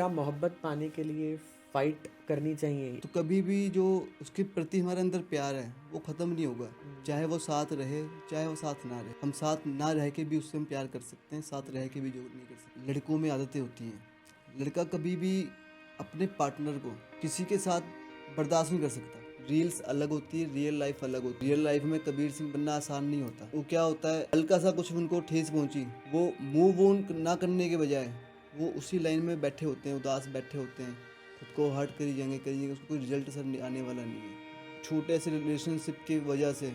क्या मोहब्बत पाने के लिए फाइट करनी चाहिए? तो कभी भी जो उसके प्रति हमारे अंदर प्यार है वो ख़त्म नहीं होगा। चाहे वो साथ रहे चाहे वो साथ ना रहे, हम साथ ना रह के भी उससे हम प्यार कर सकते हैं, साथ रह के भी जो नहीं कर सकते। लड़कों में आदतें होती हैं, लड़का कभी भी अपने पार्टनर को किसी के साथ बर्दाश्त नहीं कर सकता। रील्स अलग होती है, रियल लाइफ अलग होती है। रियल लाइफ में कबीर सिंह बनना आसान नहीं होता। वो क्या होता है, हल्का सा कुछ उनको ठेस पहुंची, वो मूव ऑन ना करने के बजाय वो उसी लाइन में बैठे होते हैं, उदास बैठे होते हैं, खुद को हर्ट करी जाएंगे, उसको कोई रिजल्ट सर आने वाला नहीं है। छोटे से रिलेशनशिप की वजह से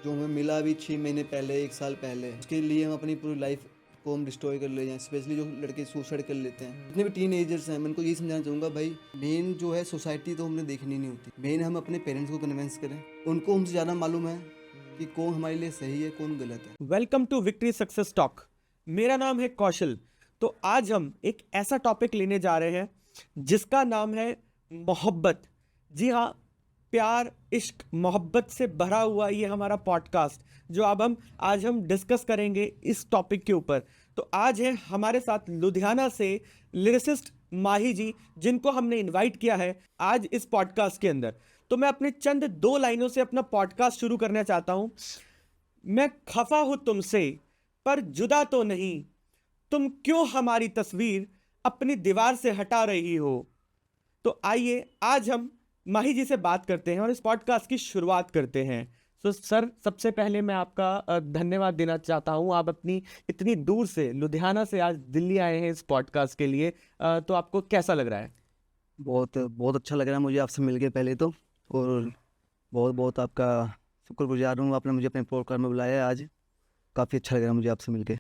जो हमें मिला अभी 6 महीने पहले, 1 साल पहले, उसके लिए हम अपनी पूरी लाइफ को हम डिस्ट्रॉय कर ले जाएं। स्पेशली जो लड़के सुसाइड कर लेते हैं, जितने भी टीन एजर्स हैं, मैं उनको यही समझाना चाहूँगा, भाई मेन जो है सोसाइटी तो हमने देखनी नहीं होती। मेन हम अपने पेरेंट्स को कन्विंस करें, उनको हमसे ज़्यादा मालूम है कि कौन हमारे लिए सही है कौन गलत है। Welcome to victory success talk. मेरा नाम है कौशल। तो आज हम एक ऐसा टॉपिक लेने जा रहे हैं जिसका नाम है मोहब्बत। जी हाँ, प्यार, इश्क, मोहब्बत से भरा हुआ ये हमारा पॉडकास्ट जो आज हम डिस्कस करेंगे इस टॉपिक के ऊपर। तो आज है हमारे साथ लुधियाना से लिरिसिस्ट माही जी, जिनको हमने इनवाइट किया है आज इस पॉडकास्ट के अंदर। तो मैं अपने चंद 2 लाइनों से अपना पॉडकास्ट शुरू करना चाहता हूँ। मैं खफा हूं तुमसे पर जुदा तो नहीं, तुम क्यों हमारी तस्वीर अपनी दीवार से हटा रही हो। तो आइए आज हम माही जी से बात करते हैं और इस पॉडकास्ट की शुरुआत करते हैं। तो सर, सबसे पहले मैं आपका धन्यवाद देना चाहता हूं। आप अपनी इतनी दूर से, लुधियाना से आज दिल्ली आए हैं इस पॉडकास्ट के लिए। तो आपको कैसा लग रहा है? बहुत बहुत अच्छा लग रहा है मुझे आपसे मिलके पहले तो, और बहुत बहुत आपका शुक्रगुजार हूँ, आपने मुझे अपने प्रोग्राम में बुलाया आज। काफ़ी अच्छा लग रहा है मुझे आपसे मिलके।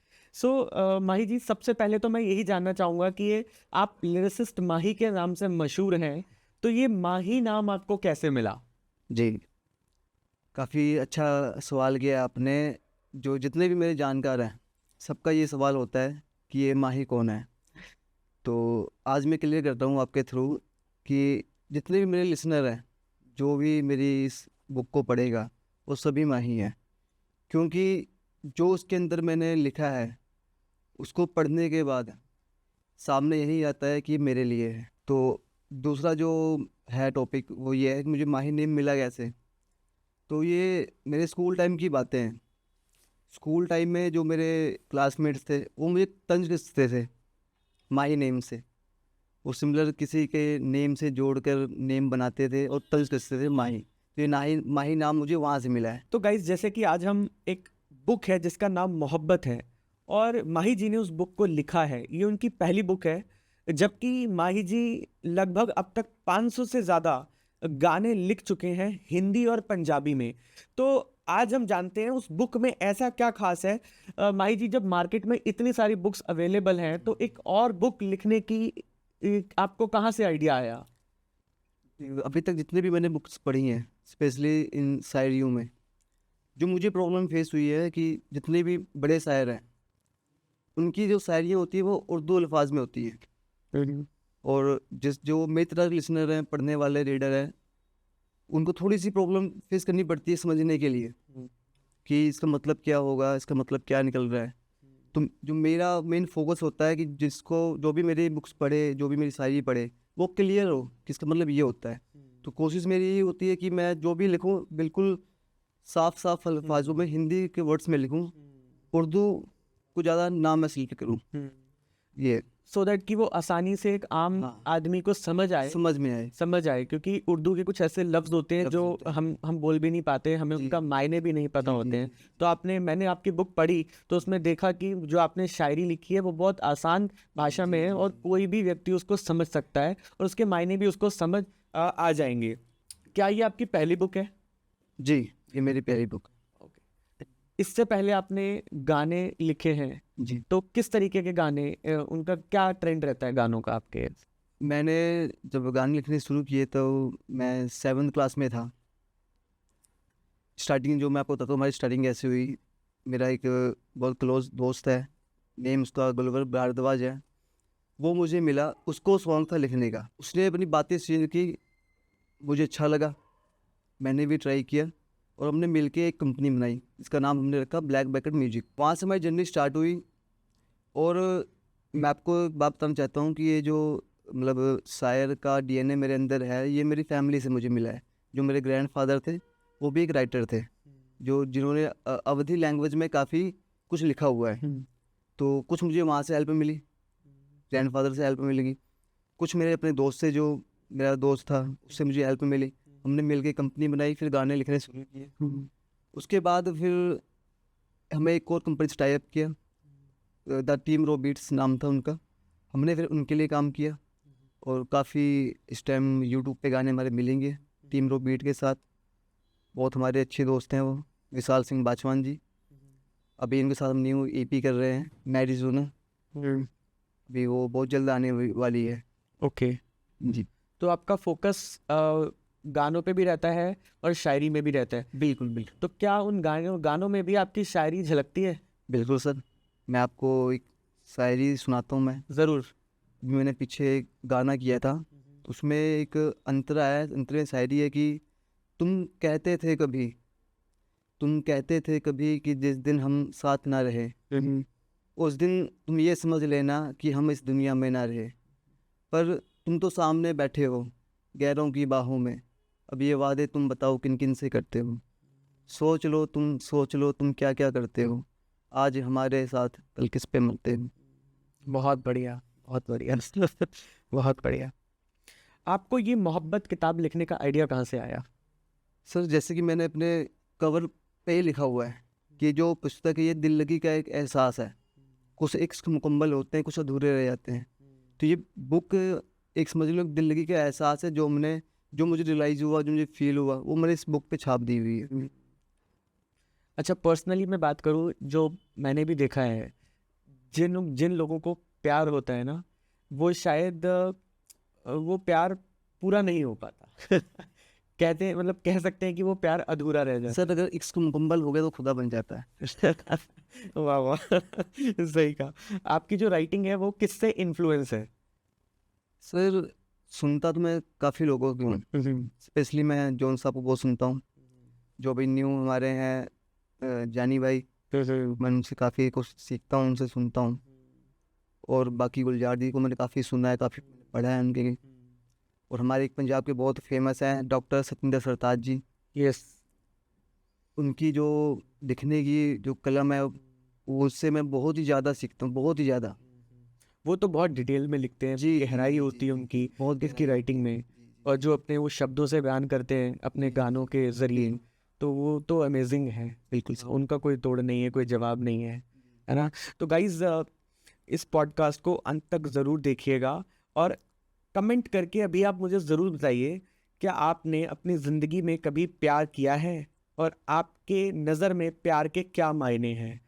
माही जी, सबसे पहले तो मैं यही जानना चाहूँगा कि ये आप लिरिसिस्ट माही के नाम से मशहूर हैं, तो ये माही नाम आपको कैसे मिला? जी, काफ़ी अच्छा सवाल किया आपने। जो जितने भी मेरे जानकार हैं सबका ये सवाल होता है कि ये माही कौन है। तो आज मैं क्लियर करता हूँ आपके थ्रू कि जितने भी मेरे लिसनर हैं, जो भी मेरी इस बुक को पढ़ेगा वो सभी माही हैं, क्योंकि जो उसके अंदर मैंने लिखा है उसको पढ़ने के बाद सामने यही आता है कि मेरे लिए है। तो दूसरा जो है टॉपिक वो ये है कि मुझे माही नेम मिला कैसे। तो ये मेरे स्कूल टाइम की बातें हैं। स्कूल टाइम में जो मेरे क्लासमेट्स थे वो मुझे तंज कसते थे माही नेम से। वो सिमिलर किसी के नेम से जोड़कर नेम बनाते थे और तंज कसते थे माही। तो ये माही नाम मुझे वहाँ से मिला है। तो गाइज, जैसे कि आज हम एक बुक है जिसका नाम मोहब्बत है और माही जी ने उस बुक को लिखा है। ये उनकी पहली बुक है, जबकि माही जी लगभग अब तक 500 से ज़्यादा गाने लिख चुके हैं हिंदी और पंजाबी में। तो आज हम जानते हैं उस बुक में ऐसा क्या खास है। माही जी, जब मार्केट में इतनी सारी बुक्स अवेलेबल हैं तो एक और बुक लिखने की आपको कहाँ से आइडिया आया? अभी तक जितने भी मैंने बुक्स पढ़ी हैं, स्पेशली इन शायरियों में, जो मुझे प्रॉब्लम फेस हुई है कि जितने भी बड़े शायर हैं उनकी जो शायरियाँ होती है वो उर्दू अल्फाज में होती है। और जो मेरी तरह के लिसनर हैं, पढ़ने वाले रीडर हैं, उनको थोड़ी सी प्रॉब्लम फेस करनी पड़ती है समझने के लिए कि इसका मतलब क्या होगा, इसका मतलब क्या निकल रहा है। तो जो मेरा मेन फोकस होता है कि जिसको जो भी मेरी बुक्स पढ़े, जो भी मेरी शायरी पढ़े, वो क्लियर हो कि इसका मतलब ये होता है। तो कोशिश मेरी यही होती है कि मैं जो भी लिखूं बिल्कुल साफ साफ अल्फाजों में, हिंदी के वर्ड्स में लिखूं, उर्दू को ज़्यादा ना मैं सिलेक्ट करूं। ये सो दैट कि वो आसानी से एक आम आदमी को समझ आए, क्योंकि उर्दू के कुछ ऐसे लफ्ज होते हैं जो हम बोल भी नहीं पाते, हमें उनका मायने भी नहीं पता होते हैं। तो मैंने आपकी बुक पढ़ी तो उसमें देखा कि जो आपने शायरी लिखी है वो बहुत आसान भाषा में है और कोई भी व्यक्ति उसको समझ सकता है और उसके मायने भी उसको समझ आ जाएंगे। क्या ये आपकी पहली बुक है? जी, ये मेरी पहली बुक। इससे पहले आपने गाने लिखे हैं जी। तो किस तरीके के गाने, उनका क्या ट्रेंड रहता है गानों का आपके? मैंने जब गाने लिखने शुरू किए तो मैं 7th क्लास में था। स्टार्टिंग जो मैं आपको बताता हूँ, हमारी स्टार्टिंग ऐसे हुई। मेरा एक बहुत क्लोज दोस्त है, नेम उसका गुलवर भारद्वाज है। वो मुझे मिला, उसको शौक था लिखने का। उसने अपनी बातें शेयर की, मुझे अच्छा लगा, मैंने भी ट्राई किया और हमने मिलके एक कंपनी बनाई, इसका नाम हमने रखा ब्लैक बैकेट म्यूजिक। वहाँ से हमारी जर्नी स्टार्ट हुई। और मैं आपको एक बात बताना चाहता हूँ कि ये जो मतलब शायर का डीएनए मेरे अंदर है, ये मेरी फैमिली से मुझे मिला है। जो मेरे ग्रैंडफादर थे वो भी एक राइटर थे, जो जिन्होंने अवधी लैंग्वेज में काफ़ी कुछ लिखा हुआ है। तो कुछ मुझे वहाँ से हेल्प मिली, ग्रैंडफादर से हेल्प मिलेगी, कुछ मेरे अपने दोस्त से, जो मेरा दोस्त था उससे मुझे हेल्प मिली। हमने मिलके कंपनी बनाई, फिर गाने लिखने शुरू किए। उसके बाद फिर हमें एक और कंपनी से टाई अप किया, द टीम रो बीट्स नाम था उनका। हमने फिर उनके लिए काम किया और काफ़ी इस टाइम यूट्यूब पे गाने हमारे मिलेंगे टीम रो बीट के साथ। बहुत हमारे अच्छे दोस्त हैं वो, विशाल सिंह बाचवान जी। अभी इनके साथ हम न्यू ईपी कर रहे हैं, मैरिजोना। अभी वो बहुत जल्द आने वाली है। ओके। जी तो आपका फोकस गानों पे भी रहता है और शायरी में भी रहता है। बिल्कुल बिल्कुल तो क्या उन गानों में भी आपकी शायरी झलकती है? बिल्कुल सर। मैं आपको एक शायरी सुनाता हूँ। ज़रूर। मैंने पीछे एक गाना किया था, तो उसमें एक अंतरा है, अंतरे में शायरी है कि तुम कहते थे कभी, तुम कहते थे कभी कि जिस दिन हम साथ ना रहे, उस दिन तुम ये समझ लेना कि हम इस दुनिया में ना रहे। पर तुम तो सामने बैठे हो गैरों की बाहों में, अब ये वादे तुम बताओ किन किन से करते हो। सोच लो तुम, सोच लो तुम क्या क्या करते हो, आज हमारे साथ कल किस पे मरते हो। बहुत बढ़िया, बहुत बढ़िया। बहुत बढ़िया। आपको ये मोहब्बत किताब लिखने का आइडिया कहाँ से आया? सर जैसे कि मैंने अपने कवर पे ही लिखा हुआ है कि जो पुस्तक है ये दिल लगी का एक एहसास है। कुछ एक मुकम्मल होते हैं, कुछ अधूरे रह जाते हैं। तो ये बुक एक समझ लो दिल लगी का एहसास है, जो मुझे रियलाइज़ हुआ, जो मुझे फील हुआ, वो मैंने इस बुक पे छाप दी हुई है। अच्छा, पर्सनली मैं बात करूँ, जो मैंने भी देखा है, जिन जिन लोगों को प्यार होता है ना, वो शायद वो प्यार पूरा नहीं हो पाता। कहते हैं, मतलब कह सकते हैं कि वो प्यार अधूरा रह जाता सर अगर इश्क मुकम्मल हो गया तो खुदा बन जाता है। है। वाह वाह। सही कहा। आपकी जो राइटिंग है वो किससे इन्फ्लुएंस है? सर सुनता तो मैं काफ़ी लोगों की हूँ, स्पेशली मैं जॉन साहब को बहुत सुनता हूँ, जो अभी न्यू हमारे हैं, जानी भाई। मैं उनसे काफ़ी कुछ सीखता हूँ, उनसे सुनता हूँ। और बाकी गुलजार जी को मैंने काफ़ी सुना है, काफ़ी पढ़ा है उनके। और हमारे एक पंजाब के बहुत फेमस हैं डॉक्टर सतिंदर सरताज जी, यस। उनकी जो लिखने की जो कलम है वो, उससे मैं बहुत ही ज़्यादा सीखता हूँ, बहुत ही ज़्यादा। वो तो बहुत डिटेल में लिखते हैं, जी जी गहराई जी जी होती है जी उनकी जी, बहुत इसकी गहराई राइटिंग होती है। में। जी जी और जो अपने वो शब्दों से बयान करते हैं अपने जी गानों के जरिए, जी तो वो तो अमेजिंग है। बिल्कुल उनका कोई तोड़ नहीं है, कोई जवाब नहीं है ना? तो गाइज, इस पॉडकास्ट को अंत तक ज़रूर देखिएगा और कमेंट करके अभी आप मुझे ज़रूर बताइए, क्या आपने अपनी ज़िंदगी में कभी प्यार किया है और आपके नज़र में प्यार के क्या मायने हैं?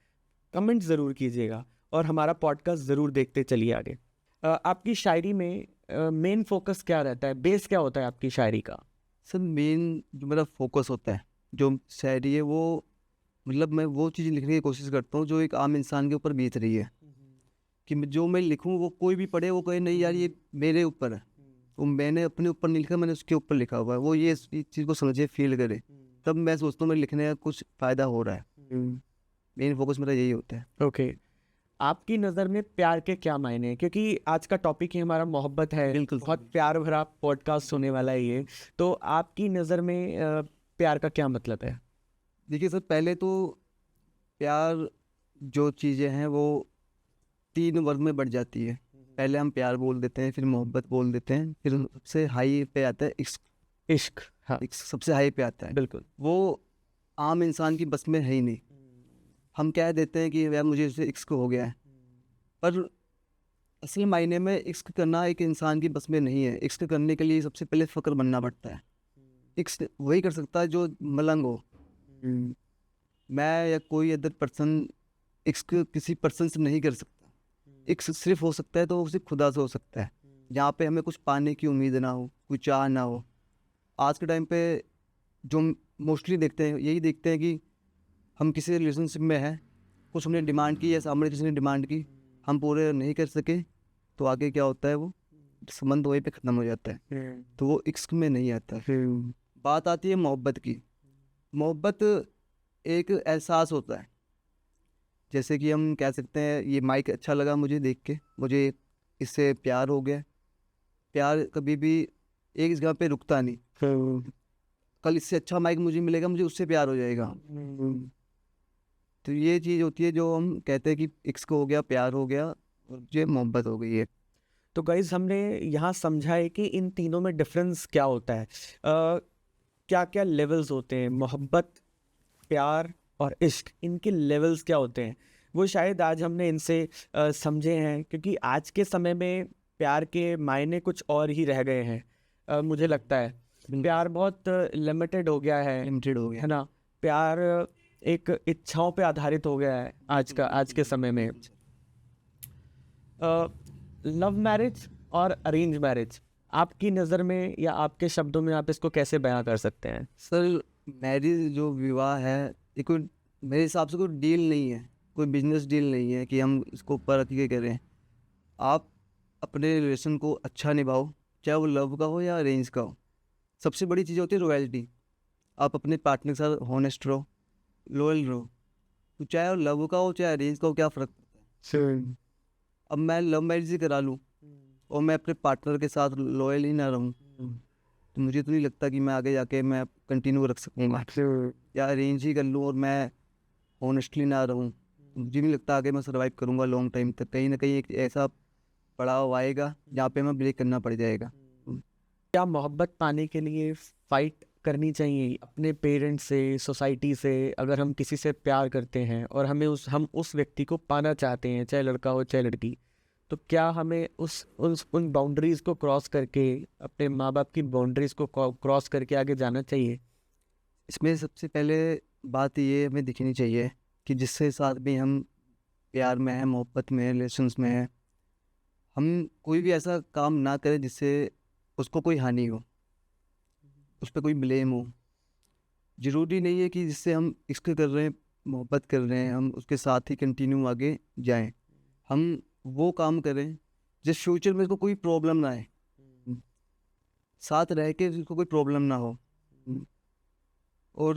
कमेंट ज़रूर कीजिएगा और हमारा पॉडकास्ट ज़रूर देखते चलिए आगे। आपकी शायरी में मेन फोकस क्या रहता है, बेस क्या होता है आपकी शायरी का? सर मेन जो मेरा फोकस होता है, जो शायरी है, वो मतलब मैं वो चीज़ लिखने की कोशिश करता हूँ जो एक आम इंसान के ऊपर बीत रही है। कि जो मैं लिखूँ वो कोई भी पढ़े वो कहे नहीं यार ये मेरे ऊपर है, वो मैंने अपने ऊपर नहीं लिखा, मैंने उसके ऊपर लिखा हुआ है, वो ये इस चीज़ को समझे, फील करे, तब मैं सोचता हूँ मेरे लिखने का कुछ फ़ायदा हो रहा है। मेन फोकस मेरा यही होता है। ओके। आपकी नज़र में प्यार के क्या मायने हैं? क्योंकि आज का टॉपिक ही हमारा मोहब्बत है, बिल्कुल बहुत प्यार भरा पॉडकास्ट होने वाला है ये। तो आपकी नज़र में प्यार का क्या मतलब है? देखिए सर, पहले तो प्यार जो चीज़ें हैं वो 3 वर्ग में बढ़ जाती है। पहले हम प्यार बोल देते हैं, फिर मोहब्बत बोल देते हैं, फिर सबसे हाई पे आता है इश्क। इश्क, हाँ। इश्क सबसे हाई पे आता है। बिल्कुल। वो आम इंसान की बस में है ही नहीं। हम कह देते हैं कि यार मुझे इससे इश्क हो गया है, पर असल मायने में इश्क करना एक इंसान की बस में नहीं है। इश्क करने के लिए सबसे पहले फ़क्र बनना पड़ता है। इश्क वही कर सकता है जो मलंग हो। मैं या कोई अदर पर्सन इश्क किसी पर्सन से नहीं कर सकता। इश्क सिर्फ हो सकता है तो वो सिर्फ खुदा से हो सकता है, जहाँ पे हमें कुछ पाने की उम्मीद ना हो, कोई चाह ना हो। आज के टाइम पे जो मोस्टली देखते हैं, यही देखते हैं कि हम किसी रिलेशनशिप में हैं, कुछ हमने डिमांड की या सामने किसी ने डिमांड की, हम पूरे नहीं कर सके, तो आगे क्या होता है, वो संबंध वहीं पे ख़त्म हो जाता है। तो वो इश्क में नहीं आता। बात आती है मोहब्बत की। मोहब्बत एक एहसास होता है। जैसे कि हम कह सकते हैं ये माइक अच्छा लगा मुझे देख के, मुझे इससे प्यार हो गया। प्यार कभी भी एक जगह पे रुकता नहीं। कल इससे अच्छा माइक मुझे मिलेगा, मुझे उससे प्यार हो जाएगा। तो ये चीज़ होती है जो हम कहते हैं कि इश्क हो गया, प्यार हो गया और ये मोहब्बत हो गई है। तो गाइज हमने यहाँ समझा है कि इन तीनों में डिफरेंस क्या होता है, क्या क्या लेवल्स होते हैं, मोहब्बत, प्यार और इश्क, इनके लेवल्स क्या होते हैं, वो शायद आज हमने इनसे समझे हैं। क्योंकि आज के समय में प्यार के मायने कुछ और ही रह गए हैं। मुझे लगता है प्यार बहुत लिमिटेड हो गया है लिमिटेड हो गया। है ना। प्यार एक इच्छाओं पे आधारित हो गया है आज के समय में। लव मैरिज और अरेंज मैरिज, आपकी नज़र में या आपके शब्दों में आप इसको कैसे बयां कर सकते हैं? सर, मैरिज जो विवाह है, ये कोई मेरे हिसाब से कोई डील नहीं है, कोई बिजनेस डील नहीं है कि हम इसको ऊपर रख के करें। आप अपने रिलेशन को अच्छा निभाओ, चाहे वो लव का हो या अरेंज का हो। सबसे बड़ी चीज़ होती है रॉयल्टी। आप अपने पार्टनर के साथ हॉनेस्ट रहो, लॉयल रहो। तो चाहे वो लव का हो चाहे अरेंज का हो, क्या फ़र्क पड़ता है। अब मैं लव मैरिज ही करा लूँ और मैं अपने पार्टनर के साथ लॉयल ही ना रहूँ, तो मुझे तो नहीं लगता कि मैं आगे जाके मैं कंटिन्यू रख सकूँगा। या अरेंज ही कर लूँ और मैं ऑनेस्टली ना रहूँ, तो मुझे नहीं लगता आगे मैं सर्वाइव करूँगा लॉन्ग टाइम तक। कहीं ना कहीं एक ऐसा पड़ाव आएगा जहाँ पे हमें ब्रेक करना पड़ जाएगा। क्या मोहब्बत पाने के लिए फाइट करनी चाहिए अपने पेरेंट्स से, सोसाइटी से? अगर हम किसी से प्यार करते हैं और हम उस व्यक्ति को पाना चाहते हैं, चाहे लड़का हो चाहे लड़की, तो क्या हमें उन बाउंड्रीज को क्रॉस करके, अपने माँ बाप की बाउंड्रीज को क्रॉस करके आगे जाना चाहिए? इसमें सबसे पहले बात ये हमें दिखनी चाहिए कि जिसके साथ भी हम प्यार में है, मोहब्बत में है, रिलेशंस में है, हम कोई भी ऐसा काम ना करें जिससे उसको कोई हानि हो, उस पर कोई ब्लेम हो। ज़रूरी नहीं है कि जिससे हम इश्क कर रहे हैं, मोहब्बत कर रहे हैं, हम उसके साथ ही कंटिन्यू आगे जाएं। हम वो काम करें जिस फ्यूचर में उसको कोई प्रॉब्लम ना आए, साथ रह के उसको कोई प्रॉब्लम ना हो। और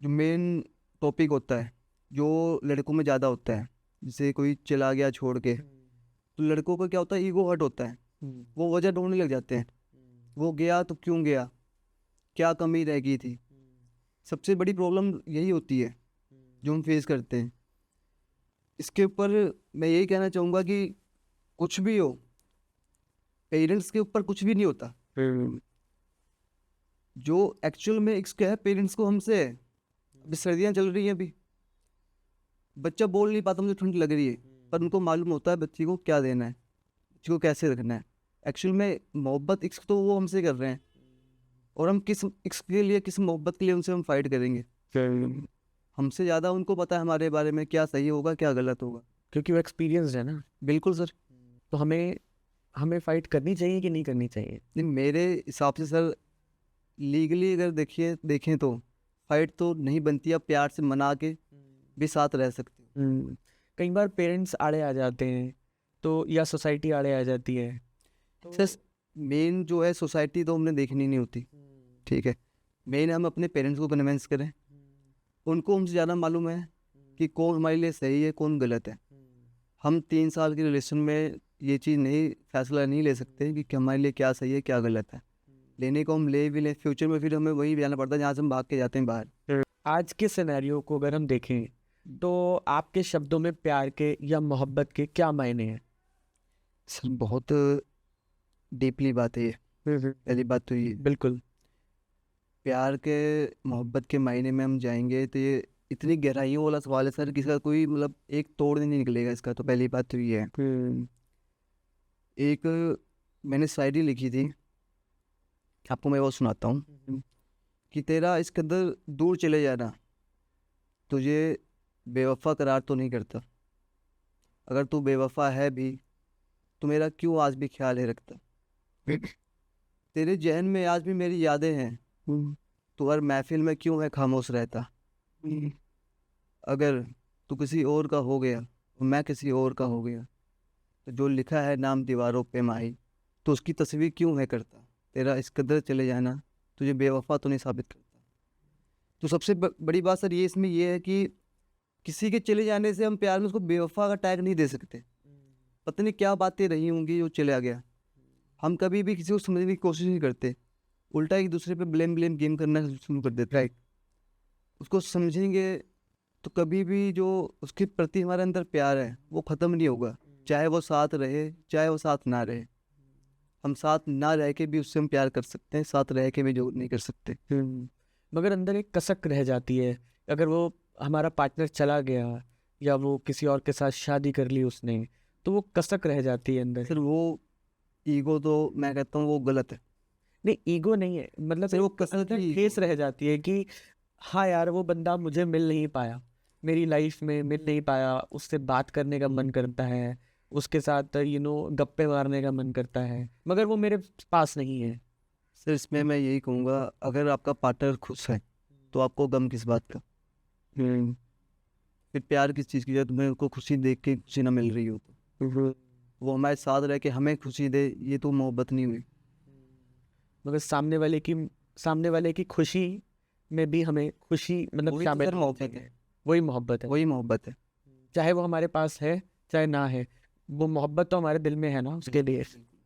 जो मेन टॉपिक होता है जो लड़कों में ज़्यादा होता है, जैसे कोई चला गया छोड़ के, तो लड़कों को क्या होता है, ईगो हर्ट होता है। वो वजह ढूंढने लग जाते हैं, वो गया तो क्यों गया, क्या कमी रह गई थी। सबसे बड़ी प्रॉब्लम यही होती है जो हम फेस करते हैं। इसके ऊपर मैं यही कहना चाहूँगा कि कुछ भी हो, पेरेंट्स के ऊपर कुछ भी नहीं होता। जो एक्चुअल में इश्क है पेरेंट्स को हमसे है। अभी सर्दियाँ चल रही हैं, अभी बच्चा बोल नहीं पाता मुझे ठंड लग रही है, पर उनको मालूम होता है बच्ची को क्या देना है, बच्ची को कैसे रखना है। एक्चुअल में मोहब्बत इश्क तो वो हमसे कर रहे हैं, और हम किस इश्क के लिए, किस मोहब्बत के लिए उनसे हम फाइट करेंगे। हमसे ज़्यादा उनको पता है हमारे बारे में क्या सही होगा क्या गलत होगा। क्योंकि वो एक्सपीरियंस्ड है ना। बिल्कुल सर। तो हमें फाइट करनी चाहिए कि नहीं करनी चाहिए? नहीं, मेरे हिसाब से सर लीगली अगर देखें तो फाइट तो नहीं बनती। आप प्यार से मना के भी साथ रह सकते हो। कई बार पेरेंट्स आड़े आ जाते हैं, तो या सोसाइटी आड़े आ जाती है, तो सर मेन जो है सोसाइटी तो हमने देखनी नहीं होती, ठीक है। मेन हम अपने पेरेंट्स को कन्विंस करें, उनको हमसे ज़्यादा मालूम है कि कौन हमारे लिए सही है कौन गलत है। हम 3 साल के रिलेशन में ये चीज़ नहीं, फैसला नहीं ले सकते कि हमारे लिए क्या सही है क्या गलत है। लेने को हम ले भी लें, फ्यूचर में फिर हमें वही जाना पड़ता है जहाँ से हम भाग के जाते हैं बाहर। आज के सिनेरियो को अगर हम देखें तो आपके शब्दों में प्यार के या मोहब्बत के क्या मायने हैं? सर बहुत डीपली बात है ये। पहली बात तो ये बिल्कुल। प्यार के मोहब्बत के मायने में हम जाएंगे तो ये इतनी गहराइयों वाला सवाल है सर, किसी का कोई मतलब एक तोड़ नहीं निकलेगा इसका। तो पहली बात तो ये है। एक मैंने शायरी लिखी थी, आपको मैं वो सुनाता हूँ कि तेरा इस कदर दूर चले जाना तुझे बेवफा करार तो नहीं करता। अगर तू बेवफा है भी तो मेरा क्यों आज भी ख्याल है रखता। तेरे जहन में आज भी मेरी यादें हैं, तू हर महफिल में क्यों है खामोश रहता। अगर तू किसी और का हो गया और मैं किसी और का हो गया, तो जो लिखा है नाम दीवारों पे माही, तो उसकी तस्वीर क्यों है करता। तेरा इस कदर चले जाना तुझे बेवफा तो नहीं साबित करता। तो सबसे बड़ी बात सर ये इसमें ये है कि किसी के चले जाने से हम प्यार में उसको बेवफा का टैग नहीं दे सकते। पता नहीं क्या बातें रही होंगी जो चला गया। हम कभी भी किसी को समझने की कोशिश नहीं करते, उल्टा एक दूसरे पे ब्लेम ब्लेम गेम करना शुरू कर देते हैं। उसको समझेंगे तो कभी भी जो उसके प्रति हमारे अंदर प्यार है वो ख़त्म नहीं होगा, चाहे वो साथ रहे चाहे वो साथ ना रहे। हम साथ ना रह के भी उससे हम प्यार कर सकते हैं, साथ रह के भी जो नहीं कर सकते। मगर अंदर एक कसक रह जाती है, अगर वो हमारा पार्टनर चला गया या वो किसी और के साथ शादी कर ली उसने, तो वो कसक रह जाती है अंदर। सर वो ईगो तो मैं कहता हूँ वो गलत है। नहीं, ईगो नहीं है, मतलब सर वो एक कसक अंदर ही ठेस रह जाती है कि हाँ यार, वो बंदा मुझे मिल नहीं पाया, मेरी लाइफ में मिल नहीं पाया, उससे बात करने का मन करता है, उसके साथ गप्पे मारने का मन करता है, मगर वो मेरे पास नहीं है। सर इसमें मैं यही कहूँगा, अगर आपका पार्टनर खुश है तो आपको गम किस बात का? फिर प्यार किस चीज़ की? जब तुम्हें उनको खुशी देख के खुशी ना मिल रही हो तो वो हमारे साथ रह के हमें खुशी दे, ये तो मोहब्बत नहीं हुई। मगर सामने वाले की खुशी में भी हमें खुशी मतलब वही तो शामिल सर होनी मोहब्बत चाहिए। है, वही मोहब्बत है, वही मोहब्बत है। चाहे वो हमारे पास है चाहे ना है, वो मोहब्बत तो हमारे दिल में है ना, उसके लिए।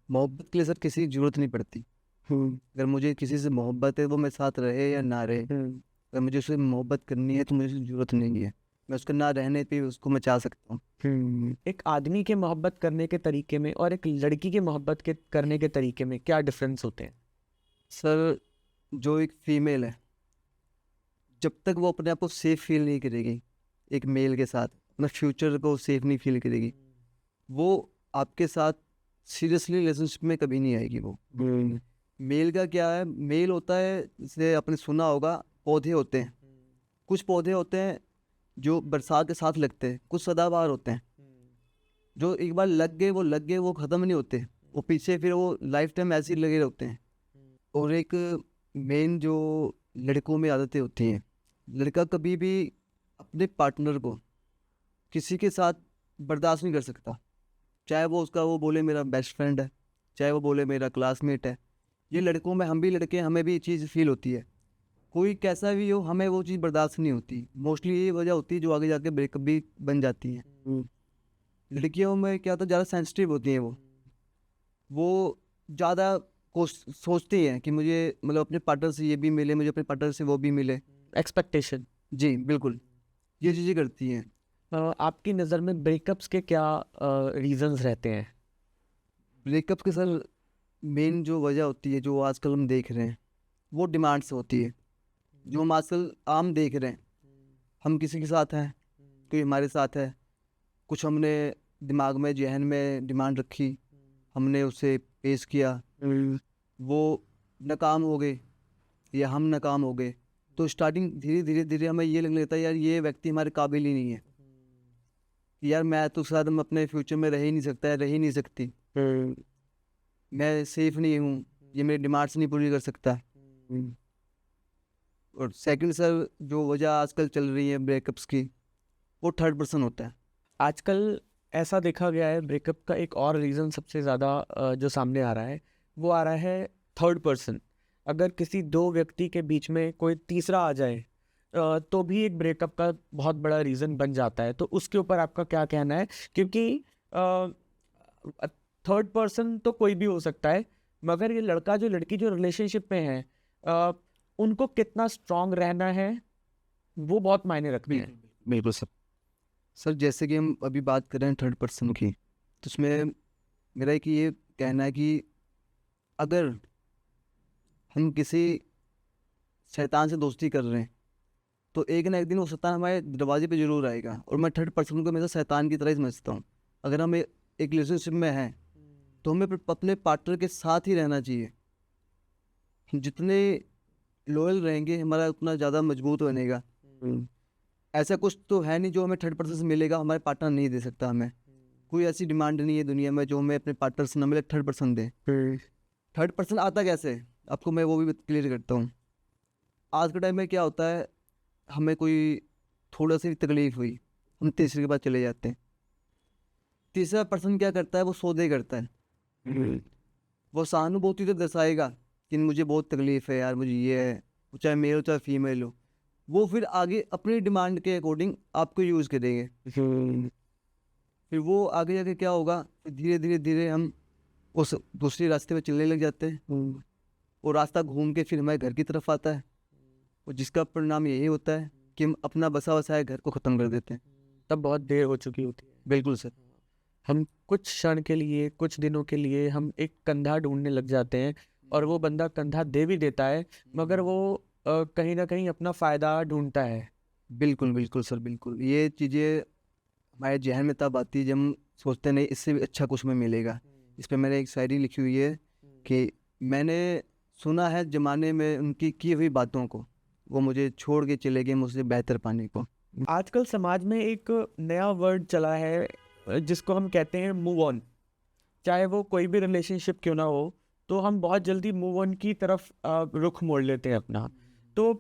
मोहब्बत के लिए सर किसी की जरूरत नहीं पड़ती। अगर मुझे किसी से मोहब्बत है वो मेरे साथ रहे या ना रहे, अगर मुझे उससे मोहब्बत करनी है तो मुझे उसकी जरूरत नहीं है, मैं उसके ना रहने पे उसको मैं चाह सकता हूँ। एक आदमी के मोहब्बत करने के तरीके में और एक लड़की के मोहब्बत के करने के तरीके में क्या डिफरेंस होते हैं? सर जो एक फीमेल है, जब तक वो अपने आप को सेफ फील नहीं करेगी एक मेल के साथ, अपना फ्यूचर को सेफ नहीं फील करेगी, वो आपके साथ सीरियसली रिलेशनशिप में कभी नहीं आएगी। वो मेल का क्या है, मेल होता है जैसे आपने सुना होगा, पौधे होते हैं, कुछ पौधे होते हैं जो बरसात के साथ लगते हैं, कुछ सदाबहार होते हैं जो एक बार लग गए वो ख़त्म नहीं होते, वो पीछे फिर वो लाइफ टाइम ऐसे ही लगे रहते हैं। और एक मेन जो लड़कों में आदतें होती हैं, लड़का कभी भी अपने पार्टनर को किसी के साथ बर्दाश्त नहीं कर सकता, चाहे वो उसका वो बोले मेरा बेस्ट फ्रेंड है, चाहे वो बोले मेरा क्लासमेट है। ये लड़कों में, हम भी लड़के, हमें भी ये चीज़ फील होती है, कोई कैसा भी हो हमें वो चीज़ बर्दाश्त नहीं होती। मोस्टली ये वजह होती है जो आगे जाके ब्रेकअप भी बन जाती है। लड़कियों में क्या होता है, ज़्यादा सेंसिटिव होती हैं, वो ज़्यादा को सोचती हैं कि मुझे मतलब अपने पार्टनर से ये भी मिले, मुझे अपने पार्टनर से वो भी मिले। एक्सपेक्टेशन। जी बिल्कुल, ये चीज़ें करती हैं। आपकी नज़र में ब्रेकअप्स के क्या रीजंस रहते हैं? ब्रेकअप के सर मेन जो वजह होती है जो आजकल हम देख रहे हैं वो डिमांड से होती है, जो हम आजकल आम देख रहे हैं। हम किसी के साथ हैं, कोई हमारे साथ है, कुछ हमने दिमाग में जहन में डिमांड रखी, हमने उसे पेश किया, वो नाकाम हो गए या हम नाकाम हो गए, तो स्टार्टिंग धीरे धीरे हमें ये लगने लगता है यार ये व्यक्ति हमारे काबिल ही नहीं है, कि यार मैं तो उसके साथ हम अपने फ्यूचर में रह ही नहीं सकता है, रह ही नहीं सकती, मैं सेफ नहीं हूँ, ये मेरी डिमांड्स नहीं पूरी कर सकता। और सेकंड सर जो वजह आजकल चल रही है ब्रेकअप्स की, वो थर्ड पर्सन होता है। आजकल ऐसा देखा गया है, ब्रेकअप का एक और रीज़न सबसे ज़्यादा जो सामने आ रहा है वो आ रहा है थर्ड पर्सन। अगर किसी दो व्यक्ति के बीच में कोई तीसरा आ जाए तो भी एक ब्रेकअप का बहुत बड़ा रीज़न बन जाता है, तो उसके ऊपर आपका क्या कहना है? क्योंकि थर्ड पर्सन तो कोई भी हो सकता है, मगर ये लड़का जो लड़की जो रिलेशनशिप में है उनको कितना स्ट्रांग रहना है वो बहुत मायने रखते हैं। बिल्कुल सर जैसे कि हम अभी बात कर रहे हैं थर्ड पर्सन की, तो उसमें मेरा एक ये कहना है कि अगर हम किसी शैतान से दोस्ती कर रहे हैं तो एक ना एक दिन वो शैतान हमारे दरवाजे पे जरूर आएगा, और मैं थर्ड पर्सन को हमेशा शैतान की तरह ही समझता हूँ। अगर हम एक रिलेशनशिप में हैं तो हमें अपने पार्टनर के साथ ही रहना चाहिए। हम जितने लॉयल रहेंगे हमारा उतना ज़्यादा मजबूत बनेगा। ऐसा कुछ तो है नहीं जो हमें थर्ड पर्सन से मिलेगा हमारे पार्टनर नहीं दे सकता। हमें कोई ऐसी डिमांड नहीं है दुनिया में जो हमें अपने पार्टनर से न मिले, थर्ड पर्सन दे। थर्ड पर्सन आता कैसे आपको मैं वो भी क्लियर करता हूँ। आज के टाइम में क्या होता है, हमें कोई थोड़ा सी तकलीफ हुई हम तीसरे के पास चले जाते हैं। तीसरा पर्सन क्या करता है, वो सौदे करता है, वो सहानुभूति तो दर्शाएगा कि मुझे बहुत तकलीफ है यार, मुझे ये है, चाहे मेल हो चाहे फीमेल हो, वो फिर आगे अपनी डिमांड के अकॉर्डिंग आपको यूज़ करेंगे। फिर वो आगे जाके क्या होगा, धीरे धीरे हम उस दूसरी रास्ते पे चलने लग जाते हैं। वो रास्ता घूम के फिर हमारे घर की तरफ आता है, और जिसका परिणाम यही होता है कि हम अपना बसा वसाया घर को ख़त्म कर देते हैं। तब बहुत देर हो चुकी होती है। बिल्कुल सर। हम कुछ क्षण के लिए, कुछ दिनों के लिए हम एक कंधा ढूंढने लग जाते हैं, और वो बंदा कंधा दे भी देता है, मगर वो कहीं ना कहीं अपना फ़ायदा ढूंढता है। बिल्कुल बिल्कुल सर, बिल्कुल। ये चीज़ें हमारे जहन में तब आती है जब हम सोचते हैं नहीं इससे भी अच्छा कुछ में मिलेगा। इस पे मैंने एक शायरी लिखी हुई है कि मैंने सुना है ज़माने में उनकी की हुई बातों को, वो मुझे छोड़ के चले गए मुझसे बेहतर पाने को। आजकल समाज में एक नया वर्ड चला है, जिसको हम कहते हैं मूव ऑन। चाहे वो कोई भी रिलेशनशिप क्यों ना हो, तो हम बहुत जल्दी मूव ऑन की तरफ रुख मोड़ लेते हैं अपना। तो